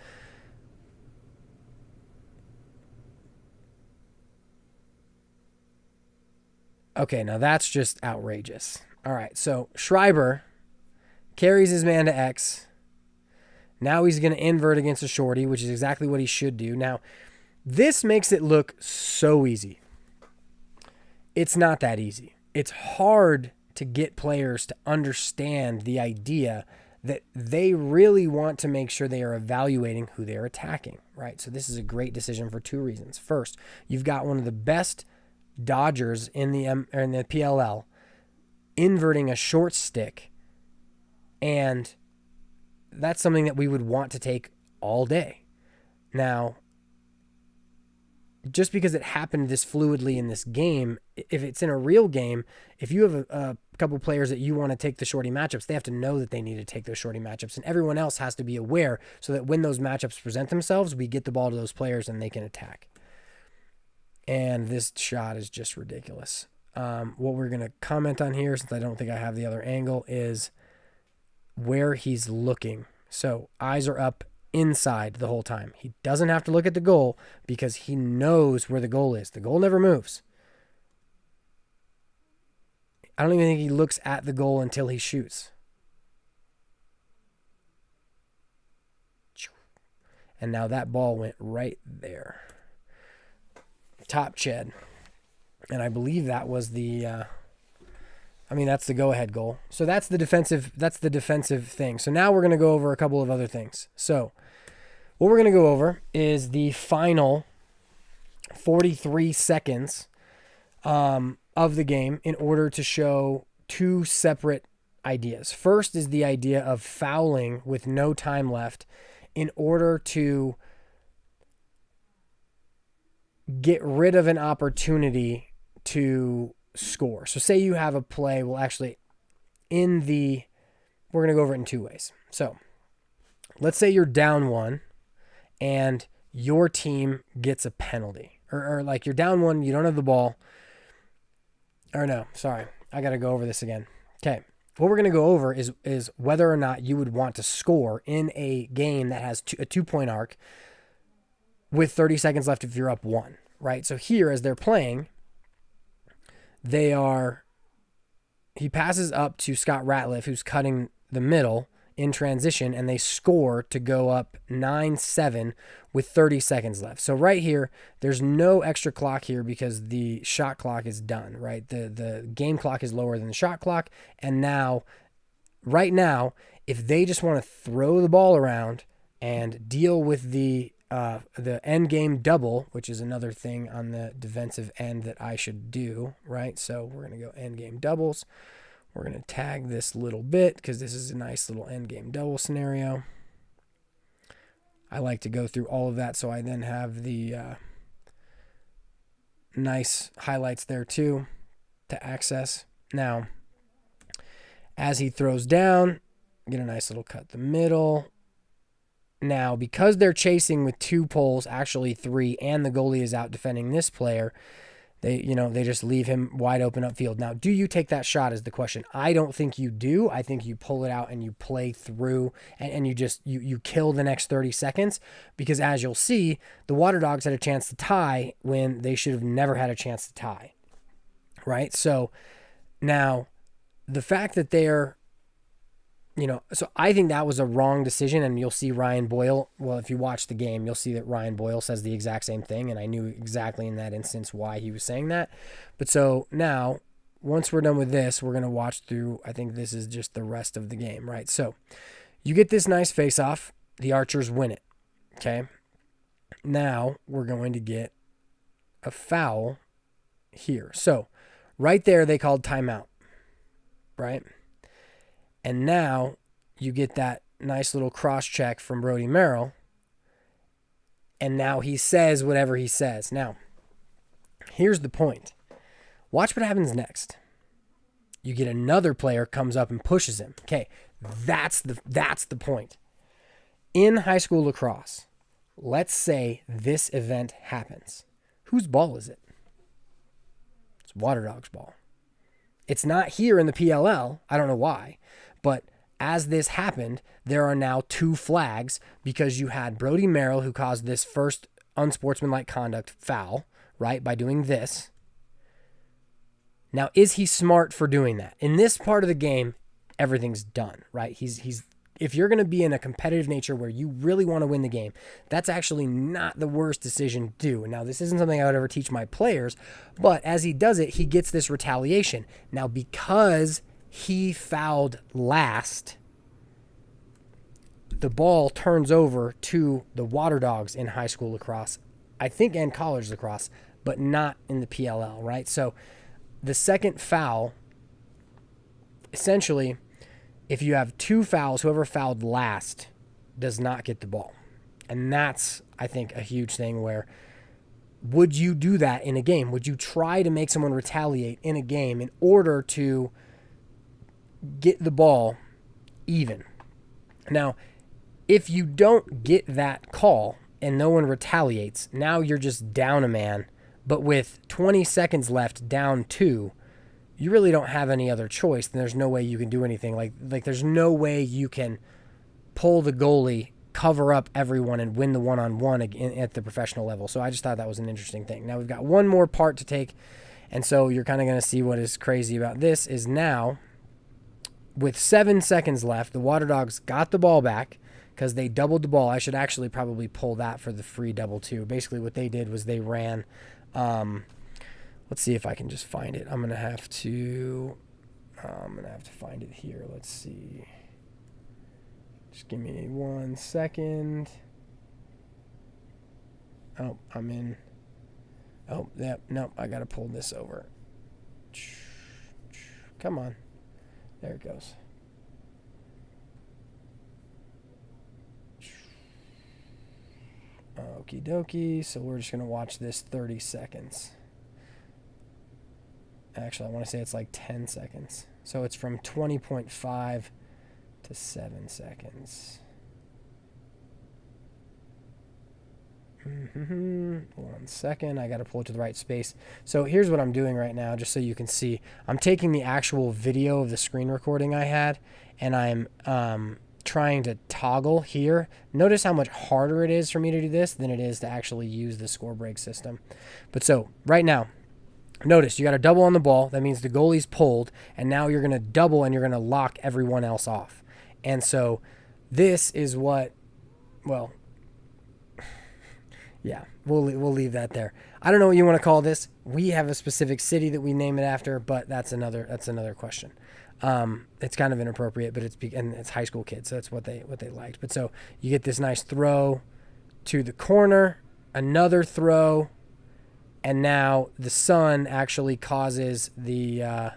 Okay, now that's just outrageous. All right, so Schreiber carries his man to X. Now he's going to invert against a shorty, which is exactly what he should do. Now, this makes it look so easy. It's not that easy. It's hard to get players to understand the idea that they really want to make sure they are evaluating who they're attacking, right? So this is a great decision for 2 reasons. First, you've got one of the best dodgers in the PLL inverting a short stick, and that's something that we would want to take all day. Now, just because it happened this fluidly in this game, if it's in a real game, if you have a couple players that you want to take the shorty matchups, they have to know that they need to take those shorty matchups, and everyone else has to be aware so that when those matchups present themselves, we get the ball to those players and they can attack. And this shot is just ridiculous. What we're going to comment on here, since I don't think I have the other angle, is where he's looking. So eyes are up inside the whole time. He doesn't have to look at the goal because he knows where the goal is. The goal never moves. I don't even think he looks at the goal until he shoots. And now that ball went right there. Top Ched. And I believe that was the that's the go-ahead goal. So that's the defensive thing. So now we're going to go over a couple of other things. So what we're going to go over is the final 43 seconds of the game in order to show two separate ideas. First is the idea of fouling with no time left in order to get rid of an opportunity to score. So say you have a play, we're going to go over it in two ways. So let's say you're down one and your team gets a penalty, or like you're down one, you don't have the ball. Or no, sorry, I got to go over this again. Okay. What we're going to go over is whether or not you would want to score in a game that has a 2-point arc with 30 seconds left if you're up one, right? So here, as they're playing, he passes up to Scott Ratliff, who's cutting the middle in transition, and they score to go up 9-7 with 30 seconds left. So right here, there's no extra clock here because the shot clock is done, right? The game clock is lower than the shot clock. And now, right now, if they just want to throw the ball around and deal with the end game double, which is another thing on the defensive end that I should do, right? So we're going to go end game doubles. We're going to tag this little bit because this is a nice little end game double scenario. I like to go through all of that so I then have the nice highlights there too to access. Now, as he throws down, get a nice little cut the middle. Now, because they're chasing with 2 poles, actually 3, and the goalie is out defending this player, they just leave him wide open upfield. Now, do you take that shot is the question. I don't think you do. I think you pull it out and you play through and you kill the next 30 seconds because, as you'll see, the Water Dogs had a chance to tie when they should have never had a chance to tie, right? So now the fact that they're so I think that was a wrong decision, and you'll see Ryan Boyle. Well, if you watch the game, you'll see that Ryan Boyle says the exact same thing, and I knew exactly in that instance why he was saying that. But so now, once we're done with this, we're going to watch through, I think this is just the rest of the game, right? So you get this nice face-off. The Archers win it, okay? Now we're going to get a foul here. So right there, they called timeout, right? And now you get that nice little cross check from Brody Merrill. And now he says whatever he says. Now, here's the point. Watch what happens next. You get another player comes up and pushes him. Okay, that's the point. In high school lacrosse, let's say this event happens. Whose ball is it? It's Water Dogs' ball. It's not here in the PLL. I don't know why. But as this happened, there are now 2 flags because you had Brody Merrill, who caused this first unsportsmanlike conduct foul, right, by doing this. Now, is he smart for doing that? In this part of the game, everything's done, right? He's if you're going to be in a competitive nature where you really want to win the game, that's actually not the worst decision to do. Now, this isn't something I would ever teach my players, but as he does it, he gets this retaliation. Now, because he fouled last, the ball turns over to the Water Dogs in high school lacrosse, I think, and college lacrosse, but not in the PLL, right? So the second foul, essentially, if you have 2 fouls, whoever fouled last does not get the ball. And that's, I think, a huge thing where would you do that in a game? Would you try to make someone retaliate in a game in order to get the ball even? Now, if you don't get that call and no one retaliates, now you're just down a man, but with 20 seconds left, down 2, you really don't have any other choice. And there's no way you can do anything. Like there's no way you can pull the goalie, cover up everyone, and win the one-on-one at the professional level. So I just thought that was an interesting thing. Now we've got one more part to take, and so you're kind of going to see what is crazy about this is now, with 7 seconds left, the Water Dogs got the ball back because they doubled the ball. I should actually probably pull that for the free double too. Basically what they did was they ran... let's see if I can just find it. I'm going to have to find it here. Let's see. Just give me 1 second. Oh, I'm in. Oh, yeah, no, I got to pull this over. Come on. There it goes. Okie dokie. So we're just going to watch this 30 seconds. Actually, I want to say it's like 10 seconds. So it's from 20.5 to 7 seconds. 1 second. I got to pull it to the right space. So here's what I'm doing right now, just so you can see. I'm taking the actual video of the screen recording I had, and I'm trying to toggle here. Notice how much harder it is for me to do this than it is to actually use the Scorebreak system. But so right now, notice you got a double on the ball. That means the goalie's pulled, and now you're going to double and you're going to lock everyone else off. And so this is what, well, yeah, we'll leave that there. I don't know what you want to call this. We have a specific city that we name it after, but that's another question. It's kind of inappropriate, but it's high school kids, so that's what they liked. But so you get this nice throw to the corner, another throw, and now the sun actually causes the I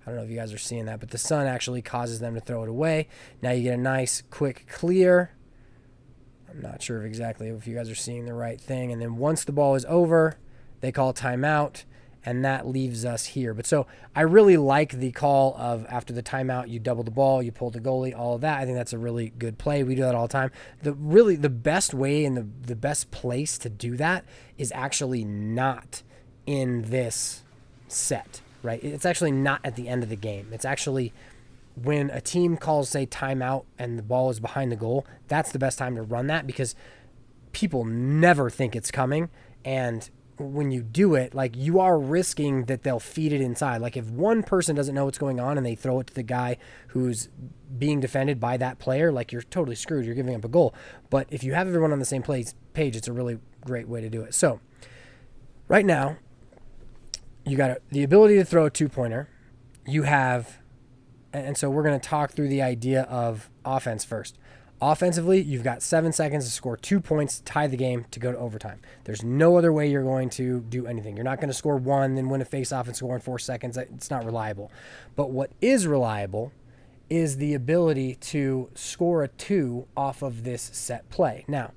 don't know if you guys are seeing that, but the sun actually causes them to throw it away. Now you get a nice quick clear. I'm not sure exactly if you guys are seeing the right thing. And then once the ball is over, they call timeout, and that leaves us here. But so I really like the call of after the timeout, you double the ball, you pull the goalie, all of that. I think that's a really good play. We do that all the time. The best way and the best place to do that is actually not in this set, right? It's actually not at the end of the game. It's actually when a team calls, say, timeout and the ball is behind the goal. That's the best time to run that because people never think it's coming. And when you do it, like, you are risking that they'll feed it inside. Like, if one person doesn't know what's going on and they throw it to the guy who's being defended by that player, like, you're totally screwed. You're giving up a goal. But if you have everyone on the same page, it's a really great way to do it. So right now, you got the ability to throw a two-pointer. You have, and so we're going to talk through the idea of offense first. Offensively, you've got 7 seconds to score 2 points, tie the game, to go to overtime. There's no other way you're going to do anything. You're not going to score 1, then win a face-off and score in 4 seconds. It's not reliable. But what is reliable is the ability to score a 2 off of this set play. Now,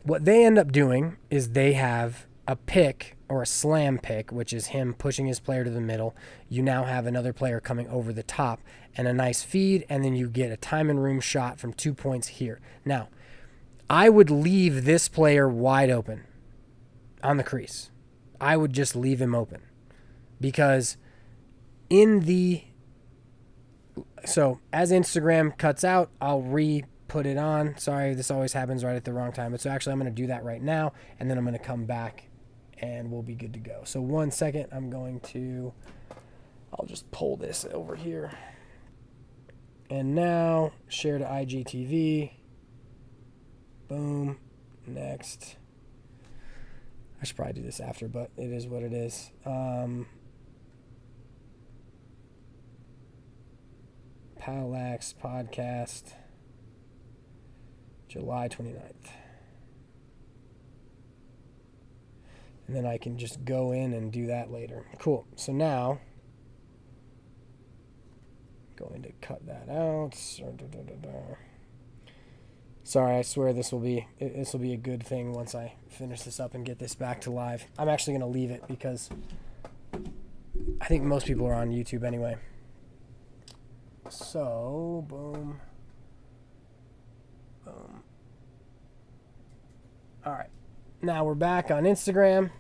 what they end up doing is they have a pick or a slam pick, which is him pushing his player to the middle. You now have another player coming over the top and a nice feed, and then you get a time and room shot from 2 points here. Now, I would leave this player wide open on the crease. I would just leave him open because so as Instagram cuts out, I'll put it on. Sorry, this always happens right at the wrong time. But so actually I'm going to do that right now, and then I'm going to come back and we'll be good to go. So 1 second, I'll just pull this over here. And now share to IGTV. Boom. Next. I should probably do this after, but it is what it is. POWLAX podcast, July 29th. And then I can just go in and do that later. Cool. So now, going to cut that out. Sorry, I swear this will be a good thing once I finish this up and get this back to live. I'm actually going to leave it because I think most people are on YouTube anyway. So, boom. Boom. All right. Now we're back on Instagram.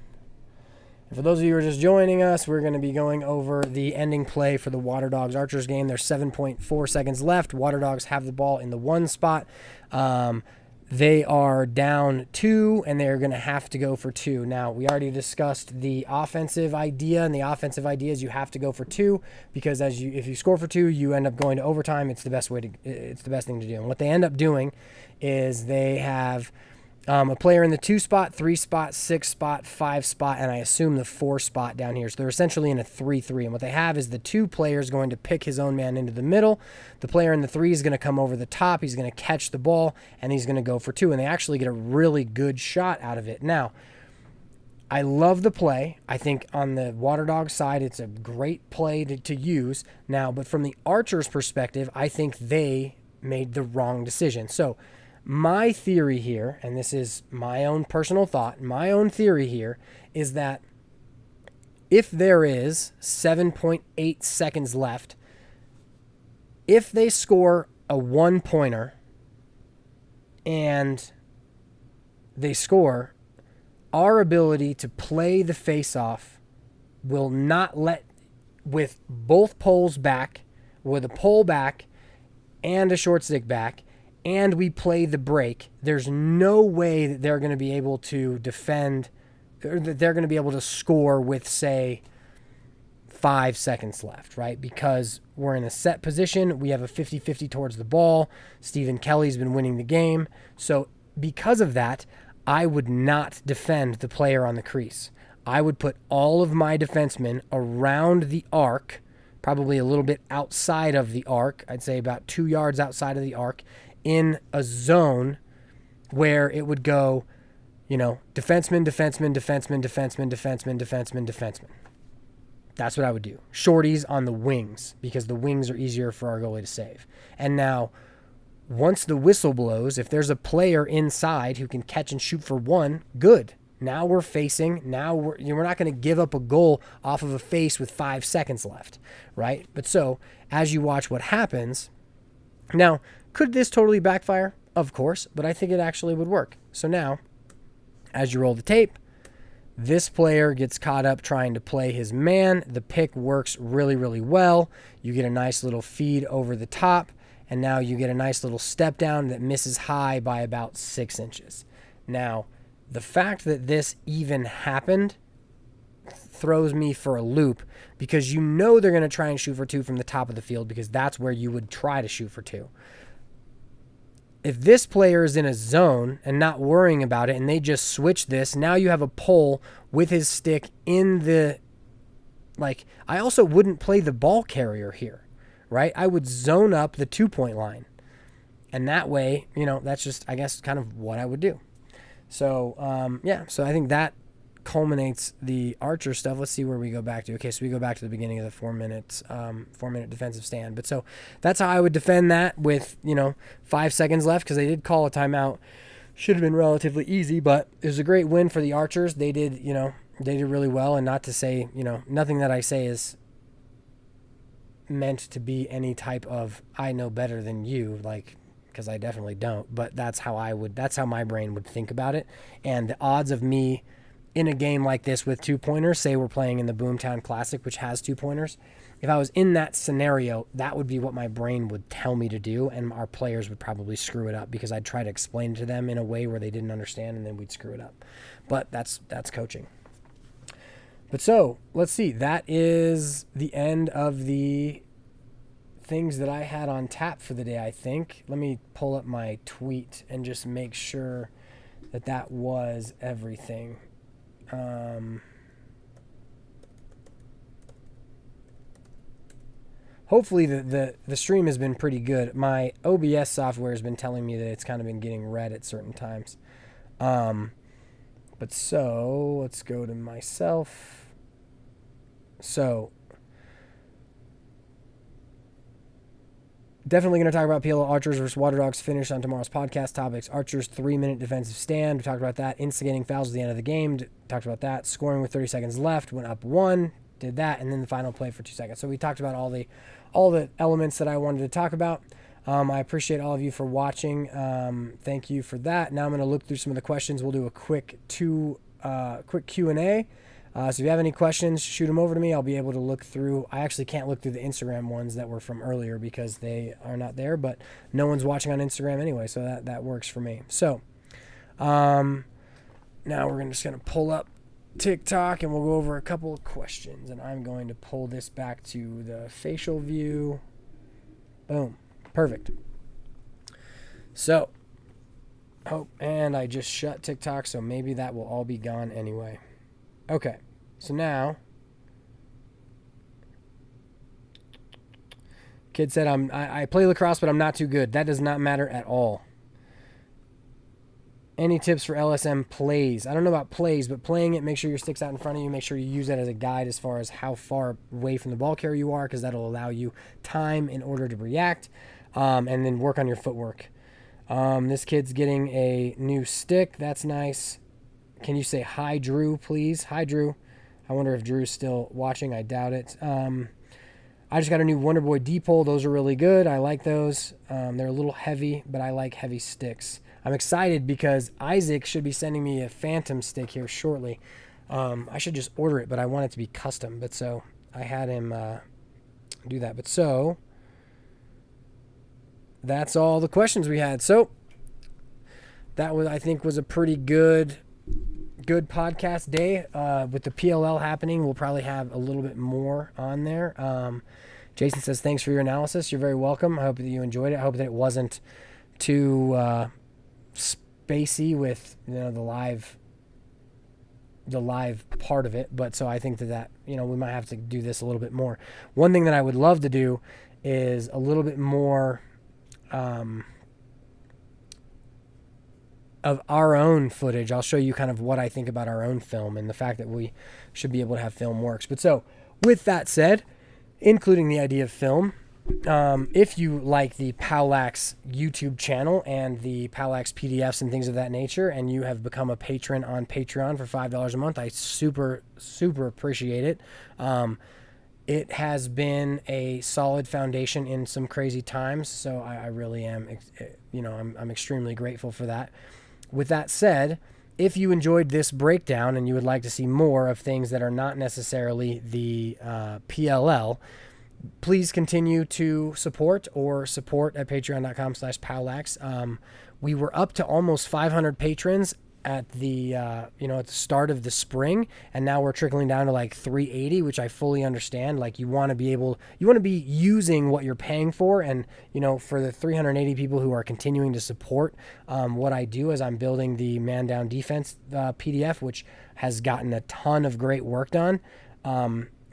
And for those of you who are just joining us, we're going to be going over the ending play for the Water Dogs Archers game. There's 7.4 seconds left. Water Dogs have the ball in the 1 spot. They are down 2, and they're going to have to go for 2. Now, we already discussed the offensive idea, and the offensive idea is you have to go for 2 because if you score for 2, you end up going to overtime. It's the best thing to do. And what they end up doing is they have a player in the 2 spot, 3 spot, 6 spot, 5 spot, and I assume the 4 spot down here. So they're essentially in a 3-3. And what they have is the 2 players going to pick his own man into the middle. The player in the 3 is going to come over the top. He's going to catch the ball, and he's going to go for 2. And they actually get a really good shot out of it. Now, I love the play. I think on the Water Dog side, it's a great play to use. Now, but from the Archers' perspective, I think they made the wrong decision. So, my theory here, and this is my own personal thought, my own theory here is that if there is 7.8 seconds left, if they score a 1-pointer and they score, our ability to play the face-off will not let, with both poles back, with a pole back and a short stick back, and we play the break, there's no way that they're going to be able to defend, or that they're going to be able to score with, say, 5 seconds left, right? Because we're in a set position. We have a 50-50 towards the ball. Stephen Kelly's been winning the game. So because of that, I would not defend the player on the crease. I would put all of my defensemen around the arc, probably a little bit outside of the arc. I'd say about 2 yards outside of the arc, in a zone where it would go, defenseman, defenseman, defenseman, defenseman, defenseman, defenseman, defenseman. That's what I would do. Shorties on the wings, because the wings are easier for our goalie to save. And now, once the whistle blows, if there's a player inside who can catch and shoot for 1, good. Now we're not going to give up a goal off of a face with 5 seconds left, right? But so, as you watch what happens, now, could this totally backfire? Of course, but I think it actually would work. So now, as you roll the tape, this player gets caught up trying to play his man. The pick works really, really well. You get a nice little feed over the top, and now you get a nice little step down that misses high by about 6 inches. Now, the fact that this even happened throws me for a loop, because they're going to try and shoot for 2 from the top of the field, because that's where you would try to shoot for 2. If this player is in a zone and not worrying about it, and they just switch this, now you have a pole with his stick in the, I also wouldn't play the ball carrier here, right? I would zone up the 2-point line. And that way, that's just, I guess, kind of what I would do. So, so I think that culminates the Archer stuff. Let's see where we go back to. Okay, so we go back to the beginning of the 4 minute defensive stand. But so that's how I would defend that with 5 seconds left, because they did call a timeout. Should have been relatively easy, but it was a great win for the Archers. They did really well, and not to say nothing that I say is meant to be any type of I know better than you, because I definitely don't. But that's how my brain would think about it, and the odds of me in a game like this with 2-pointers, say we're playing in the Boomtown Classic, which has 2-pointers, if I was in that scenario, that would be what my brain would tell me to do, and our players would probably screw it up, because I'd try to explain it to them in a way where they didn't understand, and then we'd screw it up. But that's coaching. But so, let's see. That is the end of the things that I had on tap for the day, I think. Let me pull up my tweet and just make sure that was everything. Hopefully the stream has been pretty good. My OBS software has been telling me that it's kind of been getting red at certain times. But so let's go to myself. So Definitely going to talk about PLL Archers versus Water Dogs finish on tomorrow's podcast topics. Archers 3-minute defensive stand. We talked about that. Instigating fouls at the end of the game. Talked about that. Scoring with 30 seconds left. Went up 1. Did that. And then the final play for 2 seconds. So we talked about all the elements that I wanted to talk about. I appreciate all of you for watching. Thank you for that. Now I'm going to look through some of the questions. We'll do a quick Q&A. So if you have any questions, shoot them over to me. I'll be able to look through. I actually can't look through the Instagram ones that were from earlier because they are not there, but no one's watching on Instagram anyway, so that works for me. So now we're just going to pull up TikTok and we'll go over a couple of questions. And I'm going to pull this back to the facial view. Boom. Perfect. So, and I just shut TikTok, so maybe that will all be gone anyway. Okay, so now, kid said I play lacrosse, but I'm not too good. That does not matter at all. Any tips for LSM plays? I don't know about plays, but playing it, make sure your stick's out in front of you. Make sure you use that as a guide as far as how far away from the ball carrier you are, because that'll allow you time in order to react, and then work on your footwork. This kid's getting a new stick. That's nice. Can you say hi, Drew, please? Hi, Drew. I wonder if Drew's still watching. I doubt it. I just got a new Wonder Boy D-pole. Those are really good. I like those. They're a little heavy, but I like heavy sticks. I'm excited because Isaac should be sending me a Phantom stick here shortly. I should just order it, but I want it to be custom. But so I had him do that. But so that's all the questions we had. So that was, I think, was a pretty good podcast day. With the PLL happening, we'll probably have a little bit more on there. Jason says, thanks for your analysis. You're very welcome. I hope that you enjoyed it. I hope that it wasn't too spacey with the live part of it. But so I think that we might have to do this a little bit more. One thing that I would love to do is a little bit more of our own footage. I'll show you kind of what I think about our own film and the fact that we should be able to have film works. But so with that said, including the idea of film, if you like the POWLAX YouTube channel and the POWLAX PDFs and things of that nature, and you have become a patron on Patreon for $5 a month, I super, super appreciate it. It has been a solid foundation in some crazy times, so I really am, I'm extremely grateful for that. With that said, if you enjoyed this breakdown and you would like to see more of things that are not necessarily the PLL, please continue to support at patreon.com/POWLAX. We were up to almost 500 patrons at the at the start of the spring, and now we're trickling down to like 380, which I fully understand. Like, you want to be using what you're paying for, and for the 380 people who are continuing to support what I do as I'm building the man down defense PDF, which has gotten a ton of great work done.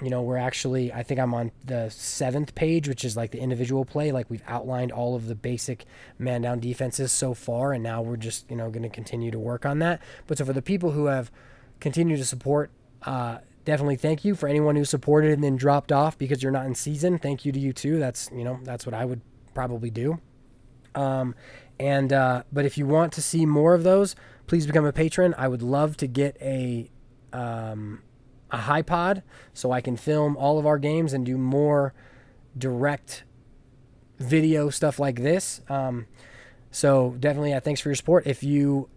We're actually, I think I'm on the 7th page, which is like the individual play. Like, we've outlined all of the basic man down defenses so far, and now we're just, going to continue to work on that. But so for the people who have continued to support, definitely thank you. For anyone who supported and then dropped off because you're not in season, thank you to you too. That's what I would probably do. But if you want to see more of those, please become a patron. I would love to get a iPod so I can film all of our games and do more direct video stuff like this. So definitely, thanks for your support. If you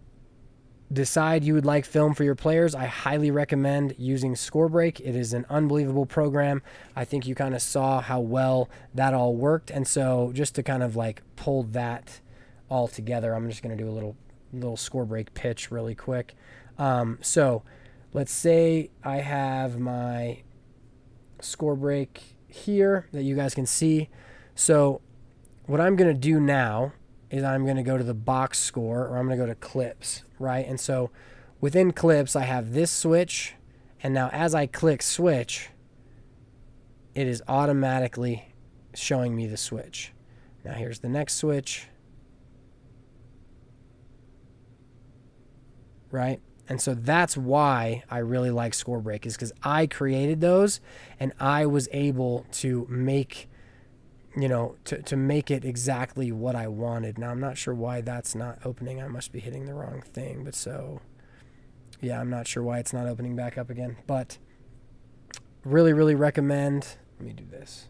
decide you would like film for your players, I highly recommend using Scorebreak. It is an unbelievable program. I think you kind of saw how well that all worked. And so just to kind of like pull that all together, I'm just going to do a little Scorebreak pitch really quick. So let's say I have my Scorebreak here that you guys can see. So what I'm going to do now is I'm going to go to the box score, or I'm going to go to clips, right? And so within clips, I have this switch. And now as I click switch, it is automatically showing me the switch. Now here's the next switch, right? And so that's why I really like Scorebreak, is because I created those and I was able to make to make it exactly what I wanted. Now, I'm not sure why that's not opening. I must be hitting the wrong thing. But so, yeah, I'm not sure why it's not opening back up again. But really, really recommend. Let me do this.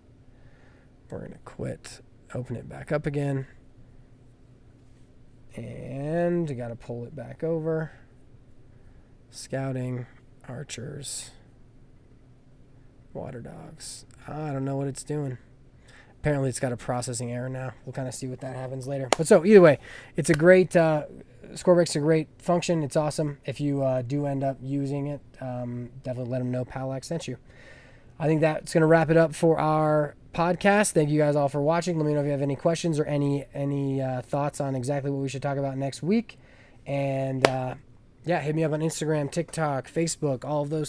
We're going to quit. Open it back up again. And you got to pull it back over. Scouting, archers, water dogs. I don't know what it's doing. Apparently it's got a processing error now. We'll kind of see what that happens later. But so either way, it's a great, Scorebreak's a great function. It's awesome. If you do end up using it, definitely let them know POWLAX sent you. I think that's going to wrap it up for our podcast. Thank you guys all for watching. Let me know if you have any questions or any thoughts on exactly what we should talk about next week. And yeah, hit me up on Instagram, TikTok, Facebook, all of those